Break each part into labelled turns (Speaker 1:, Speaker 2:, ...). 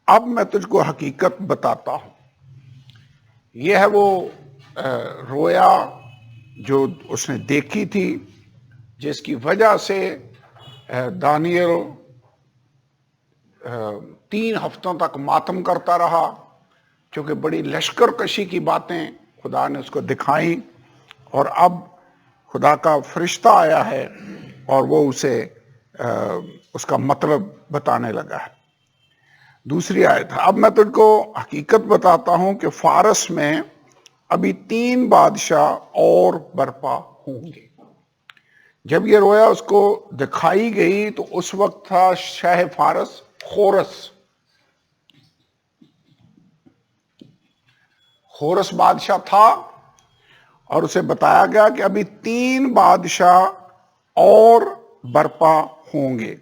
Speaker 1: اب میں تجھ کو حقیقت بتاتا ہوں. یہ ہے وہ رویا جو اس نے دیکھی تھی، جس کی وجہ سے دانیل 3 ہفتوں تک ماتم کرتا رہا، چونکہ بڑی لشکر کشی کی باتیں خدا نے اس کو دکھائیں، اور اب خدا کا فرشتہ آیا ہے اور وہ اسے اس کا مطلب بتانے لگا ہے. دوسری آیت ہے، اب میں تجھ کو حقیقت بتاتا ہوں کہ فارس میں ابھی 3 بادشاہ اور برپا ہوں گے. جب یہ رویا اس کو دکھائی گئی تو اس وقت تھا شاہ فارس خورس بادشاہ تھا، اور اسے بتایا گیا کہ ابھی 3 بادشاہ اور برپا ہوں گے.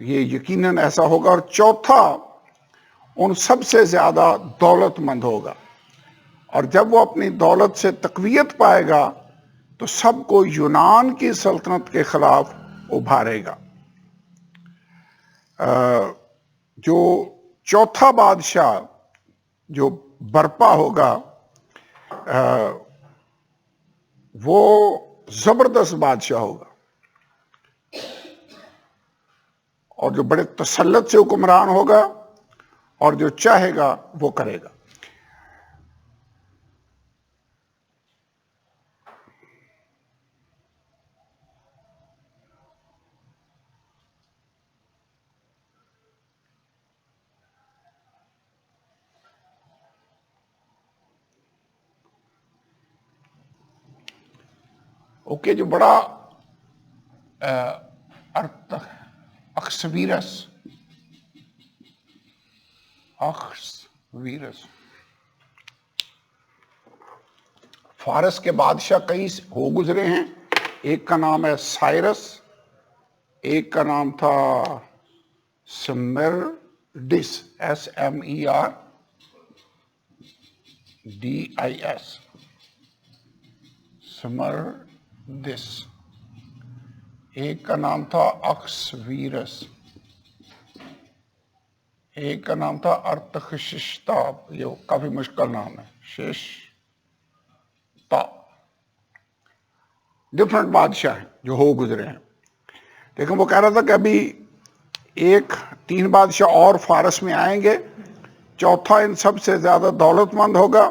Speaker 1: یہ یقیناً ایسا ہوگا. اور چوتھا ان سب سے زیادہ دولت مند ہوگا، اور جب وہ اپنی دولت سے تقویت پائے گا تو سب کو یونان کی سلطنت کے خلاف ابھارے گا. جو چوتھا بادشاہ جو برپا ہوگا وہ زبردست بادشاہ ہوگا، اور جو بڑے تسلط سے حکمران ہوگا، اور جو چاہے گا وہ کرے گا. اوکے، جو بڑا اخسویرس فارس کے بادشاہ کئی ہو گزرے ہیں. ایک کا نام ہے سائرس، ایک کا نام تھا سمرڈس SMERDIS سمرڈس. ایک کا نام تھا اخسویرس، ایک کا نام تھا ارتخششتا. یہ کافی مشکل نام ہے، ششتا. ڈفرنٹ بادشاہ ہیں جو ہو گزرے ہیں. لیکن وہ کہہ رہا تھا کہ ابھی 3 بادشاہ اور فارس میں آئیں گے. چوتھا ان سب سے زیادہ دولت مند ہوگا،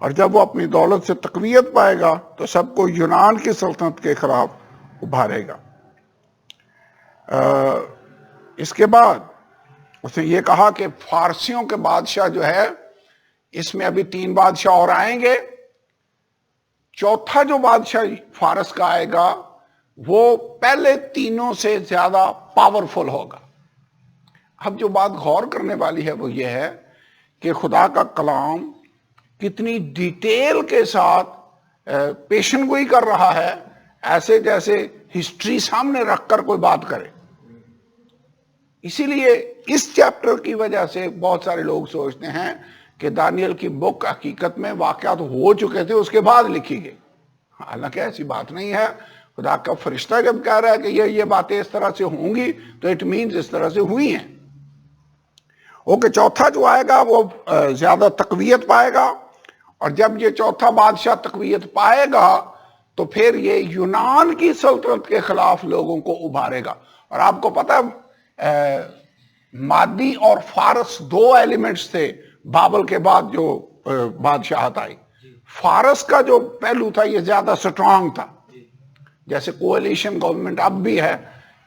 Speaker 1: اور جب وہ اپنی دولت سے تقویت پائے گا تو سب کو یونان کی سلطنت کے خلاف ابھارے گا. اس کے بعد اس نے یہ کہا کہ فارسیوں کے بادشاہ جو ہے، اس میں ابھی 3 بادشاہ اور آئیں گے. چوتھا جو بادشاہ فارس کا آئے گا وہ پہلے تینوں سے زیادہ پاورفل ہوگا. اب جو بات غور کرنے والی ہے وہ یہ ہے کہ خدا کا کلام کتنی ڈیٹیل کے ساتھ پیشن گوئی کر رہا ہے، ایسے جیسے ہسٹری سامنے رکھ کر کوئی بات کرے. اسی لیے اس چیپٹر کی وجہ سے بہت سارے لوگ سوچتے ہیں کہ دانیل کی بک حقیقت میں واقعات ہو چکے تھے اس کے بعد لکھی گئی. حالانکہ ایسی بات نہیں ہے. خدا کا فرشتہ جب کہہ رہا ہے کہ یہ باتیں اس طرح سے ہوں گی تو اٹ مینز اس طرح سے ہوئی ہیں. اوکے، چوتھا جو آئے گا وہ زیادہ تقویت پائے گا، اور جب یہ چوتھا بادشاہ تقویت پائے گا تو پھر یہ یونان کی سلطنت کے خلاف لوگوں کو ابھارے گا. اور آپ کو پتہ مادی اور فارس 2 ایلیمنٹس تھے بابل کے بعد جو بادشاہت آئی. فارس کا جو پہلو تھا یہ زیادہ سٹرانگ تھا، جیسے کولیشن گورنمنٹ اب بھی ہے،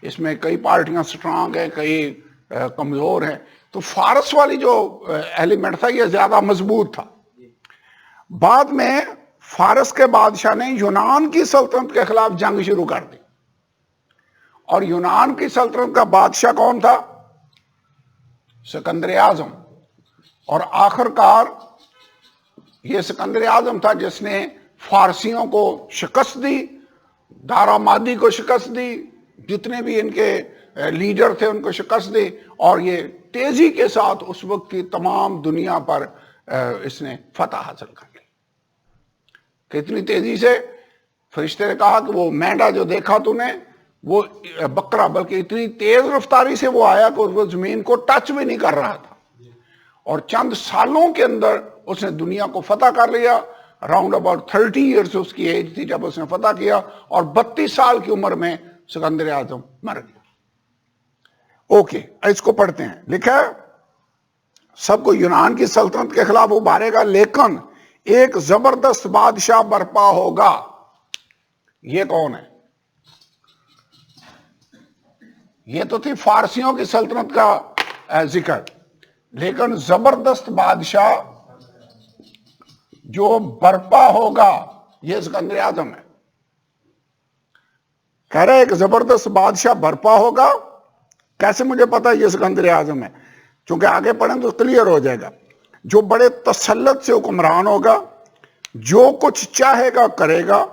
Speaker 1: اس میں کئی پارٹیاں سٹرانگ ہیں، کئی کمزور ہیں. تو فارس والی جو ایلیمنٹ تھا یہ زیادہ مضبوط تھا. بعد میں فارس کے بادشاہ نے یونان کی سلطنت کے خلاف جنگ شروع کر دی. اور یونان کی سلطنت کا بادشاہ کون تھا؟ سکندر اعظم. اور آخر کار یہ سکندر اعظم تھا جس نے فارسیوں کو شکست دی، دارا مادی کو شکست دی، جتنے بھی ان کے لیڈر تھے ان کو شکست دی، اور یہ تیزی کے ساتھ اس وقت کی تمام دنیا پر اس نے فتح حاصل کر لی. کتنی تیزی سے؟ فرشتے نے کہا کہ وہ مینڈا جو دیکھا تو نے وہ بکرا، بلکہ اتنی تیز رفتاری سے وہ آیا کہ وہ زمین کو ٹچ بھی نہیں کر رہا تھا، اور چند سالوں کے اندر اس نے دنیا کو فتح کر لیا. راؤنڈ اباؤٹ 30 ایئرس اس کی ایج تھی جب اس نے فتح کیا، اور 32 سال کی عمر میں سکندر اعظم مر گیا. اوکے، اس کو پڑھتے ہیں. لکھا ہے سب کو یونان کی سلطنت کے خلاف ابھارے گا، لیکن ایک زبردست بادشاہ برپا ہوگا. یہ کون ہے؟ یہ تو تھی فارسیوں کی سلطنت کا ذکر، لیکن زبردست بادشاہ جو برپا ہوگا یہ سکندر اعظم ہے. کہہ رہا ہے ایک زبردست بادشاہ برپا ہوگا. کیسے مجھے پتا یہ سکندر اعظم ہے؟ چونکہ آگے پڑھیں تو کلیئر ہو جائے گا. جو بڑے تسلط سے حکمران ہوگا، جو کچھ چاہے گا کرے گا،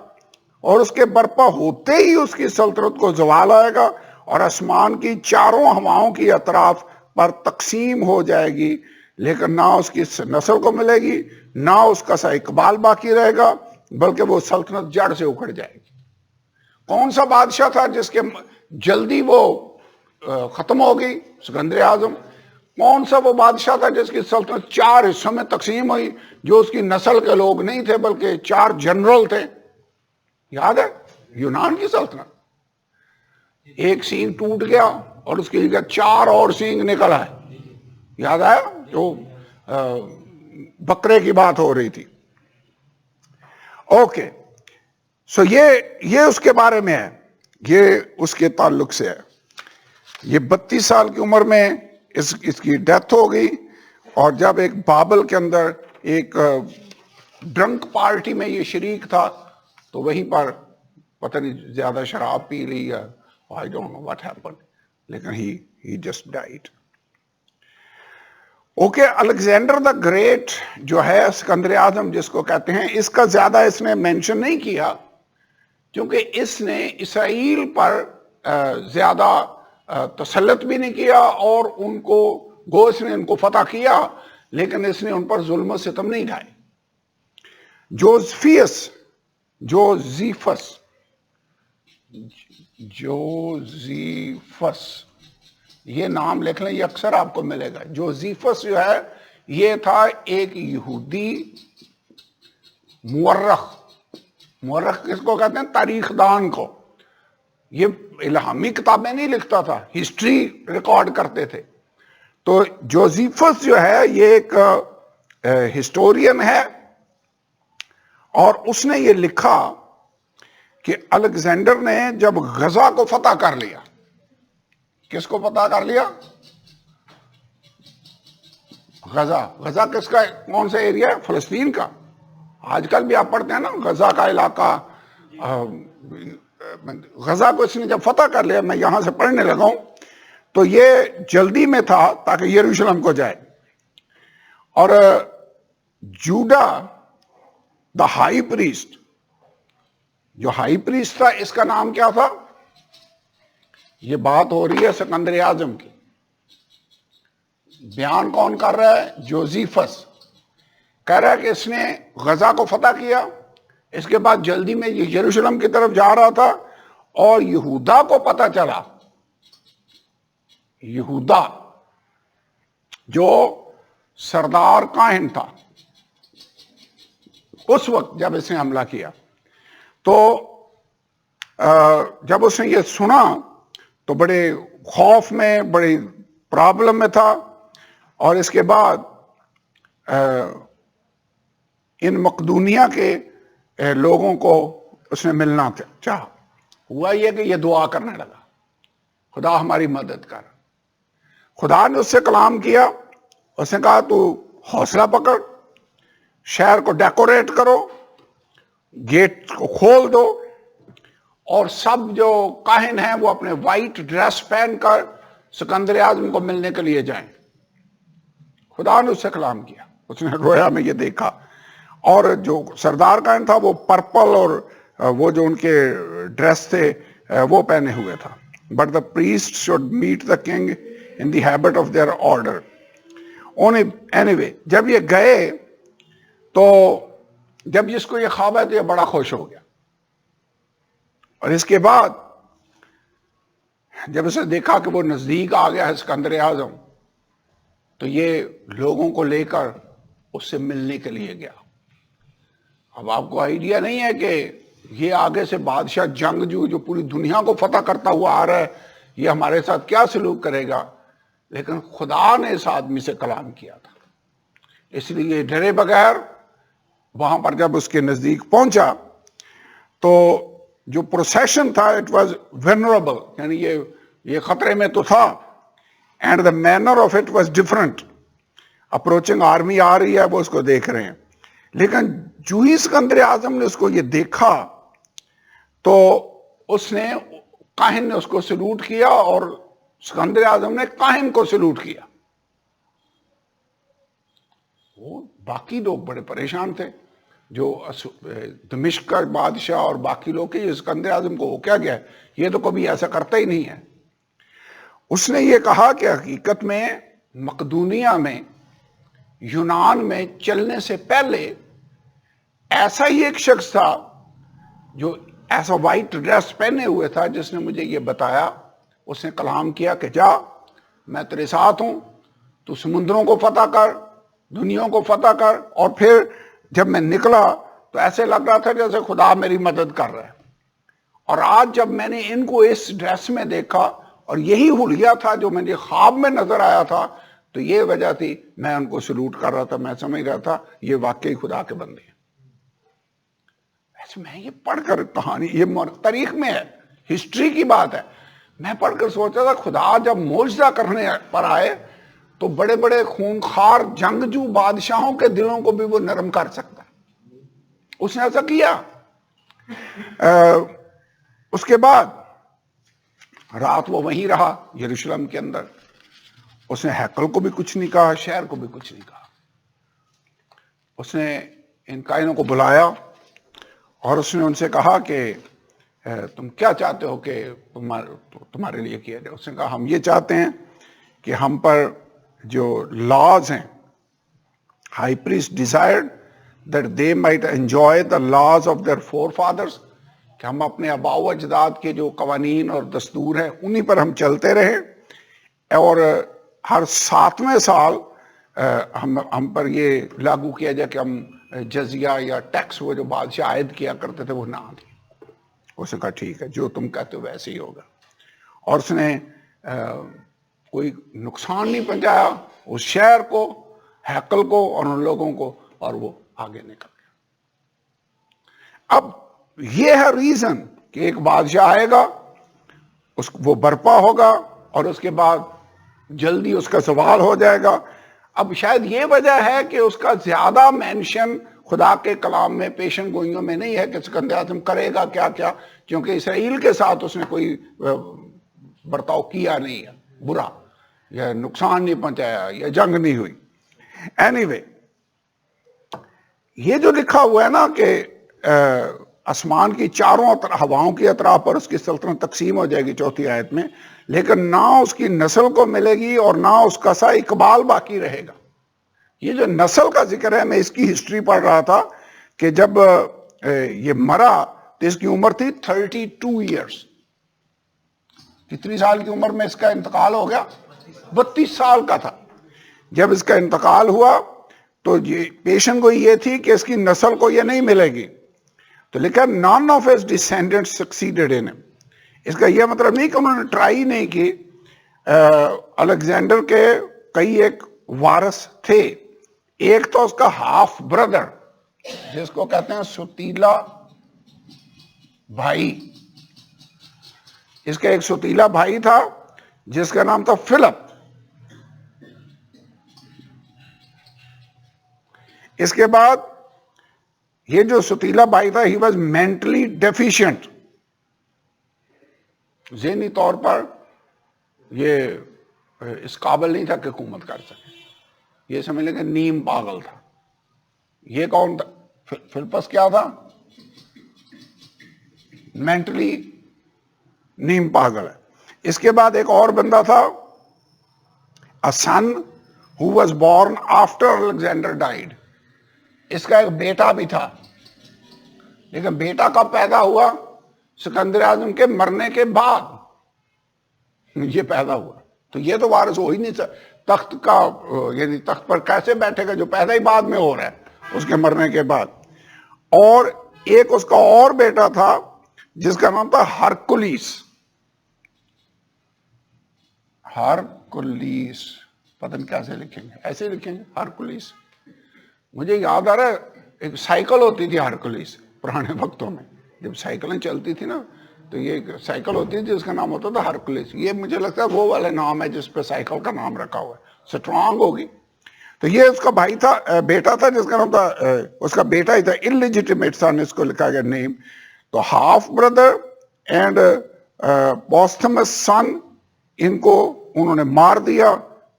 Speaker 1: اور اس کے برپا ہوتے ہی اس کی سلطنت کو زوال آئے گا، اور آسمان کی چاروں ہواؤں کی اطراف پر تقسیم ہو جائے گی، لیکن نہ اس کی نسل کو ملے گی، نہ اس کا سا اقبال باقی رہے گا، بلکہ وہ سلطنت جڑ سے اکھڑ جائے گی. کون سا بادشاہ تھا جس کے جلدی وہ ختم ہو گئی؟ سکندر اعظم. کون سا وہ بادشاہ تھا جس کی سلطنت 4 حصوں میں تقسیم ہوئی، جو اس کی نسل کے لوگ نہیں تھے بلکہ 4 جنرل تھے؟ یاد ہے؟ یونان کی سلطنت. ایک سینگ ٹوٹ گیا اور اس کی جگہ 4 اور سینگ نکل آئے. یاد آیا؟ جو بکرے کی بات ہو رہی تھی. اوکے، سو یہ اس کے بارے میں ہے، یہ اس کے تعلق سے ہے. یہ 32 سال کی عمر میں اس کی ڈیتھ ہو گئی، اور جب ایک بابل کے اندر ایک ڈرنک پارٹی میں یہ شریک تھا تو وہیں پر پتہ نہیں زیادہ شراب پی لی یا I don't know what happened، لیکن he just died. Okay, Alexander the great جو ہے سکندر اعظم جس کو کہتے ہیں، اس کا زیادہ اس نے مینشن نہیں کیا، کیونکہ اس نے اسرائیل پر زیادہ تسلط بھی نہیں کیا، اور ان کو گو اس نے ان کو فتح کیا، لیکن اس نے ان پر ظلم و ستم نہیں ڈھائے. جوزیفس یہ نام لکھ لیں، یہ اکثر آپ کو ملے گا. جوزیفس جو ہے یہ تھا ایک یہودی مورخ کس کو کہتے ہیں؟ تاریخ دان کو. یہ الہامی کتابیں نہیں لکھتا تھا، ہسٹری ریکارڈ کرتے تھے. تو جوزیفس جو ہے یہ ایک ہسٹورین ہے، اور اس نے یہ لکھا کہ الیگزینڈر نے جب غزہ کو فتح کر لیا. کس کو فتح کر لیا؟ غزہ کس کا؟ کون سا ایریا ہے؟ فلسطین کا. آج کل بھی آپ پڑھتے ہیں نا غزہ کا علاقہ. غزہ کو اس نے جب فتح کر لیا، میں یہاں سے پڑھنے لگا ہوں، تو یہ جلدی میں تھا تاکہ یروشلم کو جائے. اور جوڈا دا ہائی پریسٹ، جو ہائی پریسٹ تھا، اس کا نام کیا تھا؟ یہ بات ہو رہی ہے سکندر اعظم کی. بیان کون کر رہا ہے؟ جوزیفس. کہہ رہا ہے کہ اس نے غزہ کو فتح کیا، اس کے بعد جلدی میں یہ یروشلم کی طرف جا رہا تھا، اور یہودا کو پتہ چلا، یہودا جو سردار کاہن تھا اس وقت جب اس نے حملہ کیا، تو جب اس نے یہ سنا تو بڑے خوف میں، بڑی پرابلم میں تھا. اور اس کے بعد ان مقدونیہ کے لوگوں کو اس نے ملنا چاہا. ہوا یہ کہ یہ دعا کرنے لگا، خدا ہماری مدد کر. خدا نے اس سے کلام کیا، اس نے کہا تو حوصلہ پکڑ، شہر کو ڈیکوریٹ کرو، گیٹ کو کھول دو، اور سب جو کاہن ہیں وہ اپنے وائٹ ڈریس پہن کر سکندر اعظم کو ملنے کے لیے جائیں. خدا نے اس سے کلام کیا، اس نے رویا میں یہ دیکھا. اور جو سردار کاہن تھا وہ پرپل اور وہ جو ان کے ڈریس تھے وہ پہنے ہوئے تھا. But the priest should meet the king in the habit of their order. Anyway جب یہ گئے تو جب جس کو یہ خواب ہے تو یہ بڑا خوش ہو گیا. اور اس کے بعد جب اسے دیکھا کہ وہ نزدیک آ گیا ہے اسکندر اعظم تو یہ لوگوں کو لے کر اس سے ملنے کے لیے گیا. اب آپ کو آئیڈیا نہیں ہے کہ یہ آگے سے بادشاہ جنگجو جو پوری دنیا کو فتح کرتا ہوا آ رہا ہے یہ ہمارے ساتھ کیا سلوک کرے گا، لیکن خدا نے اس آدمی سے کلام کیا تھا. اس لیے ڈرے بغیر وہاں پر جب اس کے نزدیک پہنچا تو جو پروسیشن تھا اٹ واز وینریبل، یعنی یہ خطرے میں تو تھا. And the manner of it was different. Approaching army آ رہی ہے، وہ اس کو دیکھ رہے ہیں، لیکن جو ہی اسکندر اعظم نے اس کو یہ دیکھا تو اس نے کاہن نے اس کو سلوٹ کیا اور اسکندر اعظم نے کاہن کو سلوٹ کیا. وہ باقی لوگ بڑے پریشان تھے، جو دمشق کا بادشاہ اور باقی لوگ کہ اسکندر اعظم کو وہ کیا گیا، یہ تو کبھی ایسا کرتا ہی نہیں ہے. اس نے یہ کہا کہ حقیقت میں مقدونیہ میں یونان میں چلنے سے پہلے ایسا ہی ایک شخص تھا جو ایسا وائٹ ڈریس پہنے ہوئے تھا جس نے مجھے یہ بتایا. اس نے کلام کیا کہ جا میں تیرے ساتھ ہوں، تو سمندروں کو فتح کر، دنیا کو فتح کر. اور پھر جب میں نکلا تو ایسے لگ رہا تھا جیسے خدا میری مدد کر رہا ہے. اور آج جب میں نے ان کو اس ڈریس میں دیکھا اور یہی حلیہ تھا جو مجھے خواب میں نظر آیا تھا، تو یہ وجہ تھی میں ان کو سلوٹ کر رہا تھا. میں سمجھ رہا تھا یہ واقعی خدا کے بندے ہیں. ایسے میں یہ پڑھ کر کہانی، یہ تاریخ میں ہے، ہسٹری کی بات ہے، میں پڑھ کر سوچا تھا خدا جب معجزہ کرنے پر آئے تو بڑے بڑے خونخوار جنگجو بادشاہوں کے دلوں کو بھی وہ نرم کر سکتا ہے. اس نے ایسا کیا. اس کے بعد رات وہ وہیں رہا یروشلم کے اندر. اس نے ہیکل کو بھی کچھ نہیں کہا، شہر کو بھی کچھ نہیں کہا. اس نے ان کائنوں کو بلایا اور اس نے ان سے کہا کہ تم کیا چاہتے ہو کہ تمہارے لیے کیا جائے. اس نے کہا ہم یہ چاہتے ہیں کہ ہم پر جو لاز ہیں، high priest desired that they might enjoy the laws of their forefathers, کہ ہم اپنے آباء و اجداد کے جو قوانین اور دستور ہیں انہی پر ہم چلتے رہیں، اور ہر 7ویں سال ہم پر یہ لاگو کیا جائے کہ ہم جزیہ یا ٹیکس وہ جو بادشاہ عائد کیا کرتے تھے وہ نہ دیں. اس نے کہا ٹھیک ہے، جو تم کہتے ہو ویسے ہی ہوگا. اور اس نے کوئی نقصان نہیں پہنچایا اس شہر کو، ہیکل کو اور ان لوگوں کو، اور وہ آگے نکل گیا. اب یہ ہے ریزن کہ ایک بادشاہ آئے گا، وہ برپا ہوگا اور اس کے بعد جلدی اس کا سوال ہو جائے گا. اب شاید یہ وجہ ہے کہ اس کا زیادہ مینشن خدا کے کلام میں پیشن گوئیوں میں نہیں ہے کہ اسکندر اعظم کرے گا کیا کیا، کیونکہ اسرائیل کے ساتھ اس نے کوئی برتاؤ کیا نہیں ہے برا، یا نقصان نہیں پہنچایا، یا جنگ نہیں ہوئی. اینی یہ جو لکھا ہوا ہے نا کہ آسمان کی چاروں ہواؤں کی اطراف پر اس کی سلطنت تقسیم ہو جائے گی 4 آیت میں، لیکن نہ اس کی نسل کو ملے گی اور نہ اس کا سا اقبال باقی رہے گا. یہ جو نسل کا ذکر ہے، میں اس کی ہسٹری پڑھ رہا تھا کہ جب یہ مرا تو اس کی عمر تھی 32 ایئرس. کتنی سال کی عمر میں اس کا انتقال ہو گیا؟ 32 سال کا تھا. جب اس کا انتقال ہوا تو یہ پیشن گوئی یہ تھی کہ اس کی نسل کو یہ نہیں ملے گی. تو لکھا none of his descendants succeeded in him. اس کا یہ مطلب نہیں کہ انہوں نے ٹرائی نہیں کی. الیگزینڈر کے کئی ایک وارث تھے. ایک تو اس کا ہاف بردر جس کو کہتے ہیں ستیلا بھائی، اس کا ایک ستیلا بھائی تھا جس کا نام تھا فلپ. اس کے بعد یہ جو ستیلا بھائی تھا ہی واز مینٹلی ڈیفیشینٹ، ذہنی طور پر یہ اس قابل نہیں تھا کہ حکومت کر سکے. یہ سمجھ لیں کہ نیم پاگل تھا. یہ کون تھا؟ فلپس کیا تھا؟ مینٹلی نیم پاگل ہے. اس کے بعد ایک اور بندہ تھا، a son who was born after Alexander died. اس کا ایک بیٹا بھی تھا، لیکن بیٹا کب پیدا ہوا؟ سکندر اعظم کے مرنے کے بعد. یہ پیدا ہوا، تو یہ تو وارث ہو ہی نہیں سکتا تخت کا، یعنی تخت پر کیسے بیٹھے گا جو پیدا ہی بعد میں ہو رہا ہے اس کے مرنے کے بعد۔ اور ایک اس کا اور بیٹا تھا جس کا نام تھا ہرکلیس۔ ہرکلیس پتہ نہیں کیسے لکھیں گے، ایسے لکھیں گے ہرکلیس۔ مجھے یاد آ رہا ہے ایک سائیکل ہوتی تھی ہرکلیس پرانے وقتوں میں، جب سائیکلیں چلتی تھی نا تو یہ ایک سائیکل ہوتی تھی جس کا نام ہوتا تھا ہرکلیس۔ یہ مجھے لگتا ہے وہ والا نام ہے جس پہ سائیکل کا نام رکھا ہوا ہے، سٹرانگ ہوگی۔ تو یہ اس کا بھائی تھا، بیٹا تھا جس کا نام تھا، اس کا بیٹا ہی تھا، انلیجیٹیمیٹ سن اس کو لکھا گیا نیم۔ تو ہاف بردر اینڈ پوسٹھمس سن، ان کو انہوں نے مار دیا،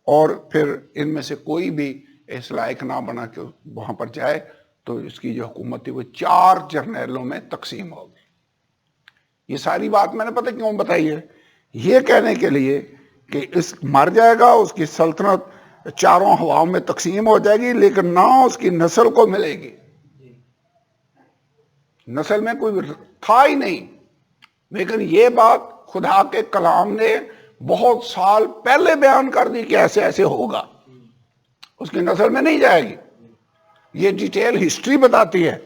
Speaker 1: اور پھر ان میں سے کوئی بھی اس لائق نہ بنا کہ وہاں پر جائے، تو اس کی جو حکومت تھی وہ 4 جرنیلوں میں تقسیم ہو گئی۔ یہ ساری بات میں نے پتہ کیوں بتائی ہے؟ یہ کہنے کے لیے کہ اس مر جائے گا، اس کی سلطنت چاروں ہواؤں میں تقسیم ہو جائے گی، لیکن نہ اس کی نسل کو ملے گی۔ نسل میں کوئی تھا ہی نہیں، لیکن یہ بات خدا کے کلام نے بہت سال پہلے بیان کر دی کہ ایسے ایسے ہوگا، اس کی نسل میں نہیں جائے گی۔ یہ ڈیٹیل ہسٹری بتاتی ہے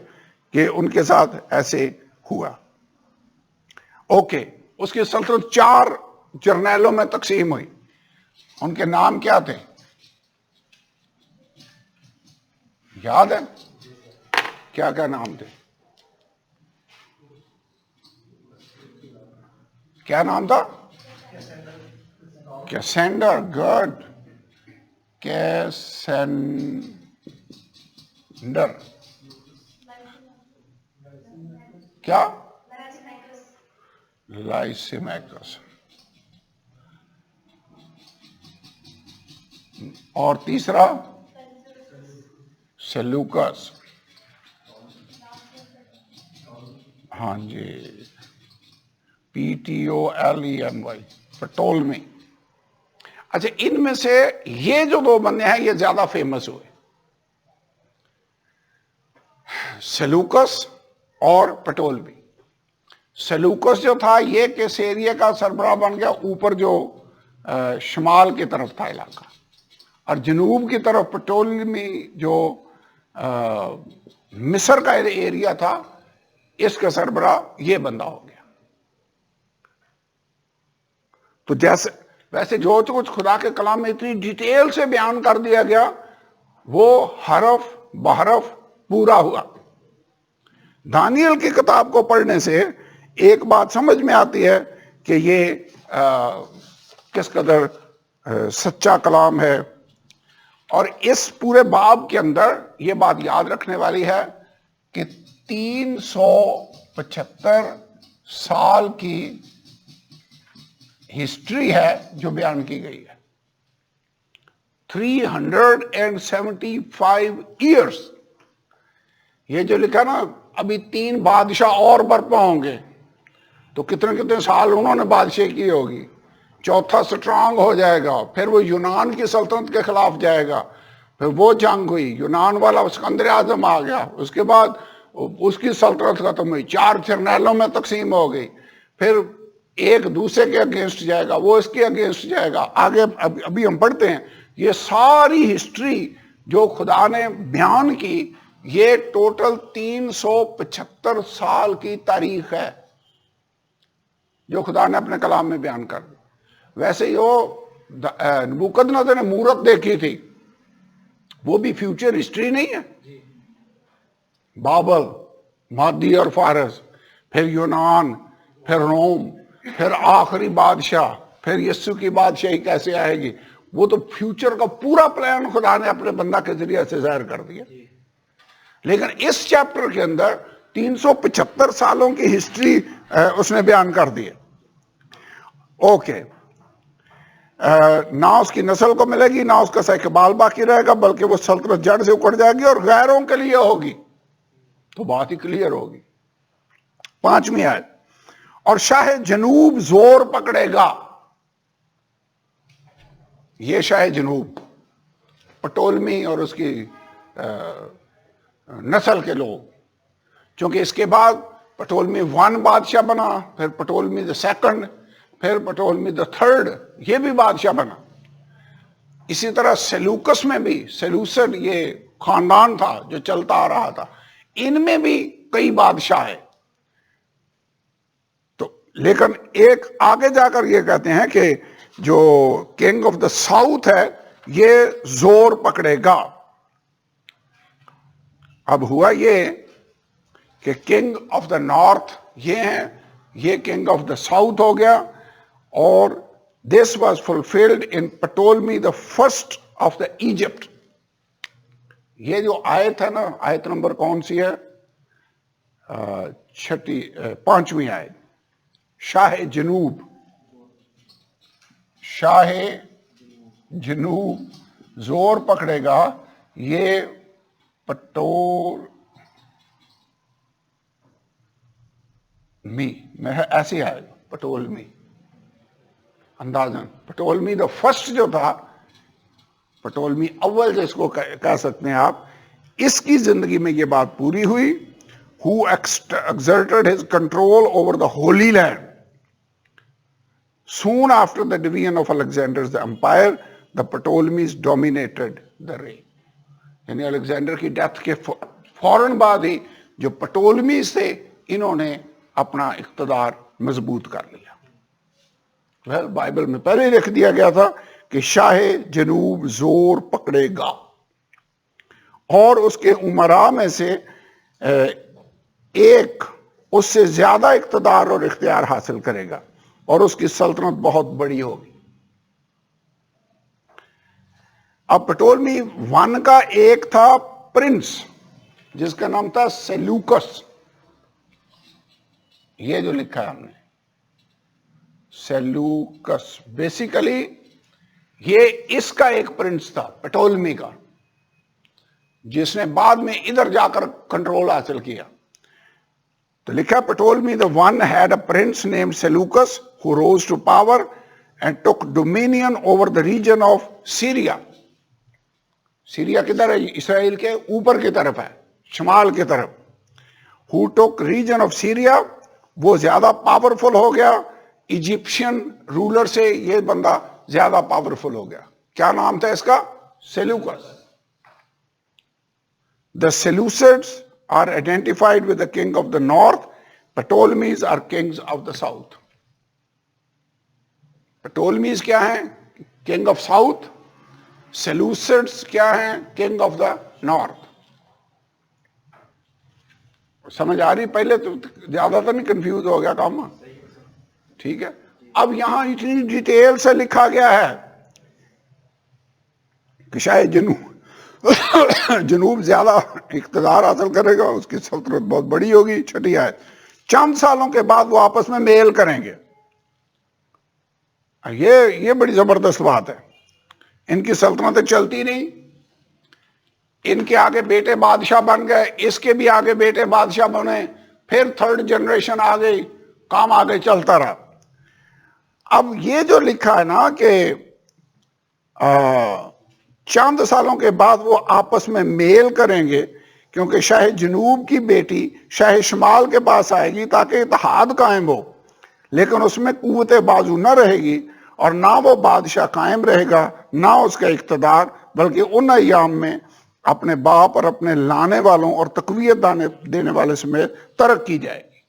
Speaker 1: کہ ان کے ساتھ ایسے ہوا۔ اوکے، اس کی سلطنت 4 جرنیلوں میں تقسیم ہوئی۔ ان کے نام کیا تھے؟ یاد ہے؟ کیا کیا نام تھے؟ کیا نام تھا؟ کیسینڈر، گڈ، کیسینڈر، کیا؟ لائسیمیکس، اور تیسرا سیلوکس، ہاں جی، PTOLEMY، پٹولمی۔ اچھا، ان میں سے یہ جو 2 بندے ہیں یہ زیادہ فیمس ہوئے، سیلوکس اور پٹولمی۔ سیلوکس جو تھا یہ کس ایریا کا سربراہ بن گیا؟ اوپر جو شمال کی طرف تھا علاقہ، اور جنوب کی طرف پٹولمی جو مصر کا ایریا تھا، اس کا سربراہ یہ بندہ ہو گیا۔ تو جیسے ویسے جو کچھ خدا کے کلام میں اتنی ڈیٹیل سے بیان کر دیا گیا وہ حرف بحرف پورا ہوا۔ دانیل کی کتاب کو پڑھنے سے ایک بات سمجھ میں آتی ہے کہ یہ کس قدر سچا کلام ہے، اور اس پورے باب کے اندر یہ بات یاد رکھنے والی ہے کہ 375 سال کی ہسٹری ہے جو بیان کی گئی ہے۔ 375 ایئرس، یہ جو لکھا نا ابھی 3 بادشاہ اور برپا ہوں گے، تو کتنے کتنے سال انہوں نے بادشاہی کی ہوگی۔ 4تھا سٹرانگ ہو جائے گا، پھر وہ یونان کی سلطنت کے خلاف جائے گا، پھر وہ جنگ ہوئی، یونان والا اسکندر اعظم آ گیا، اس کے بعد اس کی سلطنت ختم ہوئی، 4 جرنیلوں میں تقسیم ہو گئی، پھر ایک دوسرے کے اگینسٹ جائے گا، وہ اس کے اگینسٹ جائے گا۔ آگے ابھی ہم پڑھتے ہیں، یہ ساری ہسٹری جو خدا نے بیان کی، یہ ٹوٹل 375 سال کی تاریخ ہے جو خدا نے اپنے کلام میں بیان کر دی۔ ویسے ہی وہ نبوکدنصر نے مورت دیکھی تھی، وہ بھی فیوچر ہسٹری نہیں ہے؟ بابل، مادی اور فارس، پھر یونان، پھر روم، پھر آخری بادشاہ، پھر یسوع کی بادشاہی کیسے آئے گی، وہ تو فیوچر کا پورا پلان خدا نے اپنے بندہ کے ذریعے سے ظاہر کر دیا۔ لیکن اس چیپٹر کے اندر 375 سالوں کی ہسٹری اس نے بیان کر دی ہے۔ اوکے، نہ اس کی نسل کو ملے گی، نہ اس کا سائیکبال باقی رہے گا، بلکہ وہ سلطنت جڑ سے اکڑ جائے گی اور غیروں کے لیے ہوگی۔ تو بات ہی کلیئر ہوگی۔ 5ویں آیت، اور شاہ جنوب زور پکڑے گا۔ یہ شاہ جنوب پٹولمی اور اس کی نسل کے لوگ، چونکہ اس کے بعد پٹولمی 1 بادشاہ بنا، پھر پٹولمی 2، پھر پٹولمی دا تھرڈ یہ بھی بادشاہ بنا. اسی طرح سیلوکس میں بھی، سیلوسڈ یہ خاندان تھا جو چلتا آ رہا تھا، ان میں بھی کئی بادشاہ ہیں. تو لیکن ایک آگے جا کر یہ کہتے ہیں کہ جو کنگ آف دا ساؤتھ ہے یہ زور پکڑے گا. اب ہوا یہ کہ کنگ آف دا نارتھ یہ ہیں، یہ کنگ آف دا ساؤتھ ہو گیا. اور this was fulfilled in Ptolemy the first of the Egypt. یہ جو آیت ہے نا، آیت نمبر کون سی ہے؟ پانچویں آیت. شاہ جنوب، شاہ جنوب زور پکڑے گا، یہ پٹولمی میں ایسی آئے، پٹولمی اندازن. پٹولمی دا فرسٹ جو تھا، پٹولمی اول جس کو کہہ سکتے ہیں آپ، اس کی زندگی میں یہ بات پوری ہوئی. who exerted his control over the Holy Land. Soon after the division of Alexander's empire, the Ptolemies dominated the reign. یعنی الیگزینڈر کی ڈیتھ کے فوراً بعد ہی جو پٹولمیز تھے انہوں نے اپنا اقتدار مضبوط کر لیا. بائبل میں پہلے ہی لکھ دیا گیا تھا کہ شاہ جنوب زور پکڑے گا، اور اس کے امراء میں سے ایک اس سے زیادہ اقتدار اور اختیار حاصل کرے گا، اور اس کی سلطنت بہت بڑی ہوگی. اب پٹولمی ون کا ایک تھا پرنس جس کا نام تھا سیلوکس. یہ جو لکھا ہے ہم نے سیلوکس، بیسیکلی یہ اس کا ایک پرنس تھا پٹولمی کا، جس نے بعد میں ادھر جا کر کنٹرول حاصل کیا. تو لکھا پٹولمی the one had a prince named Seleucus who rose to power and took dominion over the region of Syria. Syria کدھر ہے؟ اسرائیل کے اوپر کی طرف ہے، شمال کی طرف. who took region of Syria، وہ زیادہ پاورفل ہو گیا ایجپشین رولر سے، یہ بندہ زیادہ پاورفل ہو گیا. کیا نام تھا اس کا؟ سیلوکس. The Seleucids are identified with the king of the north. Ptolemies are kings of the south. Ptolemies کیا ہیں؟ king of south. Seleucids کیا ہیں؟ king of the north. سمجھ آ رہی؟ پہلے تو زیادہ تو نہیں کنفیوز ہو گیا کام؟ ٹھیک ہے. اب یہاں اتنی ڈیٹیل سے لکھا گیا ہے کہ شاید جنوب زیادہ اقتدار حاصل کرے گا، اس کی سلطنت بہت بڑی ہوگی. چھٹی آیت، چند سالوں کے بعد وہ آپس میں میل کریں گے. یہ بڑی زبردست بات ہے. ان کی سلطنتیں چلتی نہیں، ان کے آگے بیٹے بادشاہ بن گئے، اس کے بھی آگے بیٹے بادشاہ بنے، پھر تھرڈ جنریشن آ گئی، کام آگے چلتا رہا. اب یہ جو لکھا ہے نا کہ چند سالوں کے بعد وہ آپس میں میل کریں گے، کیونکہ شاہ جنوب کی بیٹی شاہ شمال کے پاس آئے گی تاکہ اتحاد قائم ہو، لیکن اس میں قوت بازو نہ رہے گی، اور نہ وہ بادشاہ قائم رہے گا نہ اس کا اقتدار، بلکہ ان ایام میں اپنے باپ اور اپنے لانے والوں اور تقویت دینے والے سمیت ترک کی جائے گی.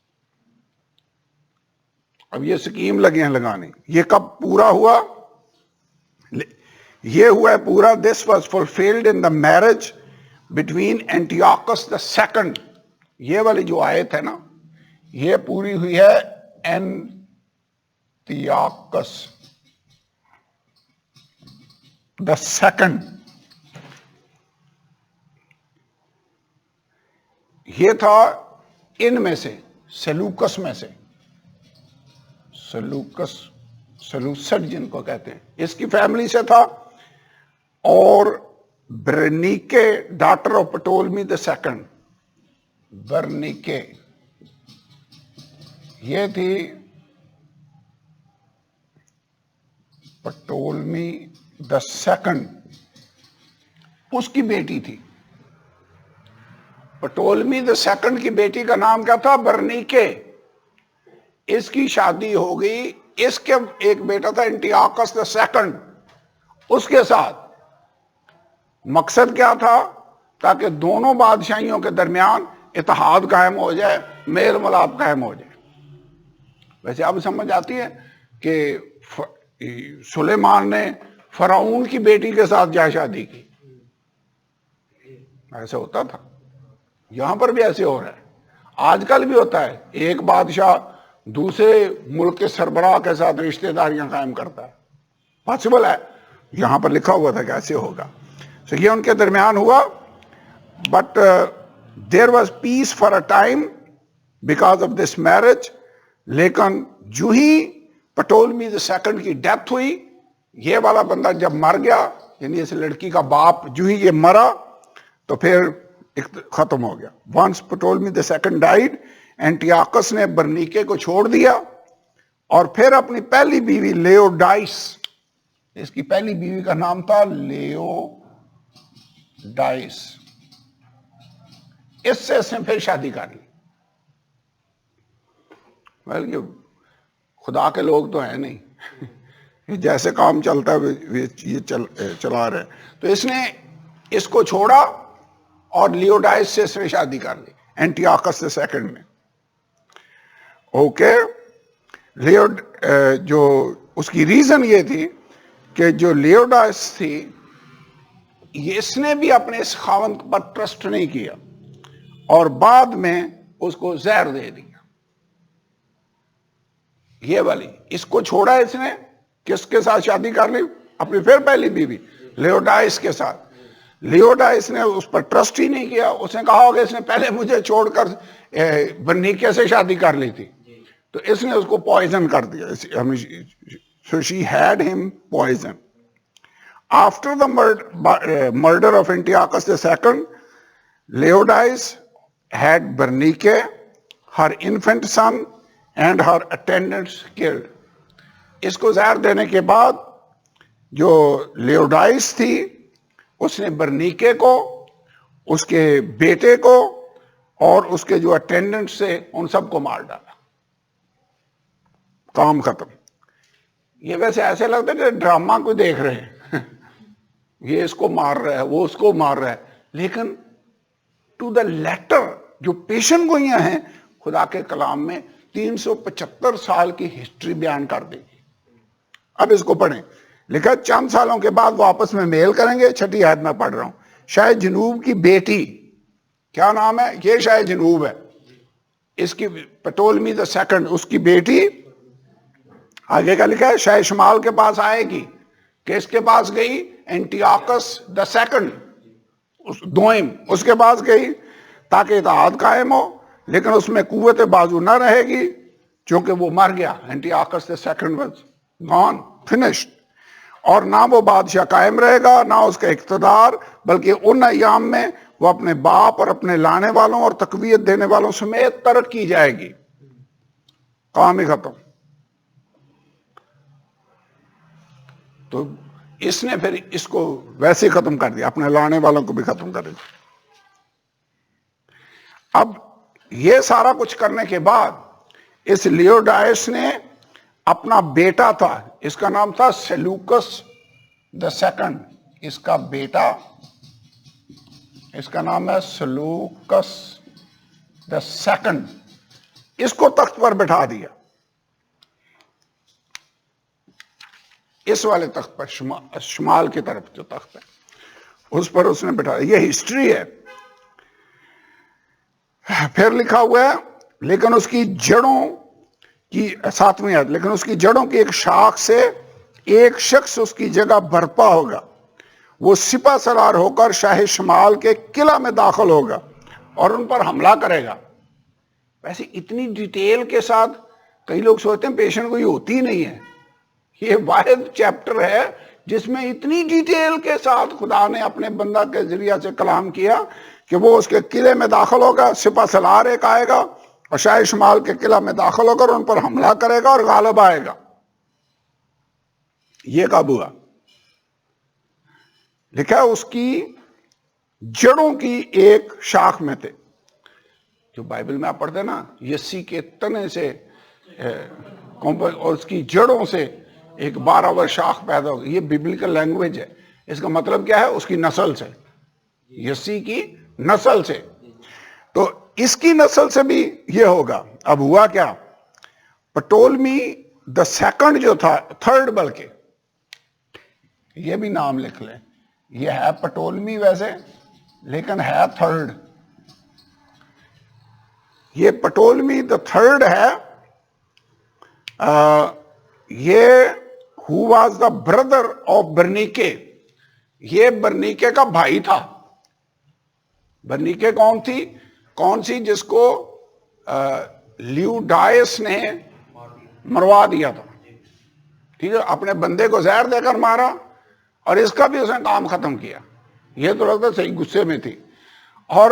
Speaker 1: اب یہ سکیم لگے ہیں لگانے. یہ کب پورا ہوا؟ یہ ہوا ہے پورا. This was fulfilled in the marriage between Antiochus the second. یہ والی جو آیت ہے نا، یہ پوری ہوئی ہے اینٹیوکس دا سیکنڈ. یہ تھا ان میں سے، سیلوکس میں سے، سیلوسڈ جن کو کہتے ہیں، اس کی فیملی سے تھا. اور برنیکے ڈاٹر آف پٹولمی دا سیکنڈ، برنیکے یہ تھی پٹولمی دا سیکنڈ، اس کی بیٹی تھی. پٹولمی دا سیکنڈ کی بیٹی کا نام کیا تھا؟ برنیکے. اس کی شادی ہو گئی اس کے ایک بیٹا تھا انٹیاکس the second، اس کے ساتھ مقصد کیا تھا؟ تاکہ دونوں بادشاہیوں کے درمیان اتحاد قائم ہو جائے، میل ملاپ قائم ہو جائے۔ ویسے اب سمجھ آتی ہے کہ سلیمان نے فرعون کی بیٹی کے ساتھ کیا شادی کی؟ ایسے ہوتا تھا، یہاں پر بھی ایسے ہو رہا ہے، آج کل بھی ہوتا ہے، ایک بادشاہ دوسرے ملک کے سربراہ کے ساتھ رشتہ داریاں قائم کرتا ہے، پاسبل ہے، یہاں پر لکھا ہوا تھا کہ ایسے ہوگا۔ یہ ان کے درمیان ہوا، but there was peace for a time because of this marriage, لیکن جو ہی پٹولمی II کی ڈیتھ ہوئی، یہ والا بندہ جب مر گیا، یعنی اس لڑکی کا باپ جو ہی یہ مرا تو پھر ختم ہو گیا۔ ونس پٹولمی II ڈائیڈ، اینٹیاکس نے برنیکے کو چھوڑ دیا اور پھر اپنی پہلی بیوی لیوڈائس، اس کی پہلی بیوی کا نام تھا لیوڈائس، اس سے اس نے پھر شادی کر لی۔ یہ خدا کے لوگ تو ہیں نہیں، جیسے کام چلتا ہے یہ چلا رہے، تو اس نے اس کو چھوڑا اور لیوڈائس سے اس نے شادی کر لی، اینٹیاکس II نے۔ اوکے، جو اس کی ریزن یہ تھی کہ جو لیوڈائس تھی، اس نے بھی اپنے اس خاوند پر ٹرسٹ نہیں کیا اور بعد میں اس کو زہر دے دیا۔ یہ والی اس کو چھوڑا اس نے، کس کے ساتھ شادی کر لی؟ اپنی پھر پہلی بیوی لیوڈائس کے ساتھ۔ لیوڈائس نے اس پر ٹرسٹ ہی نہیں کیا، اس نے کہا ہوگا اس نے پہلے مجھے چھوڑ کر برنیکے سے شادی کر لی تھی، تو اس نے اس کو پوائزن کر دیا۔ So she had him poisoned. After the murder of Antiochus II, Leonidas had Bernice, her infant son, and her attendants killed. اس کو زہر دینے کے بعد جو لیوڈائس تھی، اس نے برنیکے کو، اس کے بیٹے کو اور اس کے جو اٹینڈنٹ سے ان سب کو مار ڈالا۔ کام ختم۔ یہ ویسے ایسے لگتا ہے کہ ڈرامہ کو دیکھ رہے ہیں، یہ اس کو مار رہا ہے، وہ اس کو مار رہا ہے، لیکن ٹو دا لیٹر جو پیشن گوئیاں ہیں خدا کے کلام میں 375 سال کی ہسٹری بیان کر دی۔ اب اس کو پڑھیں، لکھا چند سالوں کے بعد وہ آپس میں میل کریں گے۔ 6 آیت میں پڑھ رہا ہوں۔ شاہ جنوب کی بیٹی، کیا نام ہے؟ یہ شاہ جنوب ہے، اس کی پٹولمی II، اس کی بیٹی، آگے کا لکھا ہے شاہ شمال کے پاس آئے گی۔ کس کے پاس گئی؟ اینٹیاکس II، دوئم، اس کے پاس گئی تاکہ اتحاد قائم ہو، لیکن اس میں قوت بازو نہ رہے گی چونکہ وہ مر گیا۔ اینٹیاکس II was gone، finished، اور نہ وہ بادشاہ قائم رہے گا، نہ اس کا اقتدار، بلکہ ان ایام میں وہ اپنے باپ اور اپنے لانے والوں اور تقویت دینے والوں سمیت ترک کی جائے گی۔ کام ہی ختم۔ تو اس نے پھر اس کو ویسے ہی ختم کر دیا، اپنے لانے والوں کو بھی ختم کر دیا۔ اب یہ سارا کچھ کرنے کے بعد اس لیوڈائس نے اپنا بیٹا تھا، اس کا نام تھا سیلوکس II، اس کا بیٹا، اس کا نام ہے سیلوکس II، اس کو تخت پر بٹھا دیا، اس والے تخت پر، شمال کی طرف جو تخت ہے اس پر اس نے بٹھا دیا۔ یہ ہسٹری ہے۔ پھر لکھا ہوا ہے لیکن اس کی جڑوں کی 7ویں آیت، لیکن اس کی جڑوں کی ایک شاخ سے ایک شخص اس کی جگہ برپا ہوگا، وہ سپہ سالار ہو کر شاہ شمال کے قلعہ میں داخل ہوگا اور ان پر حملہ کرے گا۔ ویسے اتنی ڈیٹیل کے ساتھ کئی لوگ سوچتے ہیں پیشن کوئی ہوتی ہی نہیں ہے، یہ واحد چیپٹر ہے جس میں اتنی ڈیٹیل کے ساتھ خدا نے اپنے بندہ کے ذریعہ سے کلام کیا کہ وہ اس کے قلعے میں داخل ہوگا، سپہ سالار ایک آئے گا اور شاہ شمال کے قلعہ میں داخل ہو کر ان پر حملہ کرے گا اور غالب آئے گا۔ یہ کب ہوا؟ لکھا اس کی جڑوں کی ایک شاخ میں تھے۔ جو بائبل میں آپ پڑھتے ہیں نا، یسی کے تنے سے اور اس کی جڑوں سے ایک 12 شاخ پیدا ہوگی. یہ بیبلیکل لینگویج ہے. اس کا مطلب کیا ہے؟ اس کی نسل سے، یسی کی نسل سے. تو اس کی نسل سے بھی یہ ہوگا. اب ہوا کیا؟ پٹولمی دا سیکنڈ جو تھا، تھرڈ بلکہ، یہ بھی نام لکھ لیں، یہ ہے پٹولمی ویسے لیکن ہے تھرڈ. یہ پٹولمی دا تھرڈ ہے. یہ who was the brother of برنیکے، یہ برنیکے کا بھائی تھا. برنیکے کون سی جس کو لیوڈائس نے مروا دیا تھا. ٹھیک ہے، اپنے بندے کو زہر دے کر مارا اور اس کا بھی اس نے کام ختم کیا. یہ تو لگتا صحیح غصے میں تھی. اور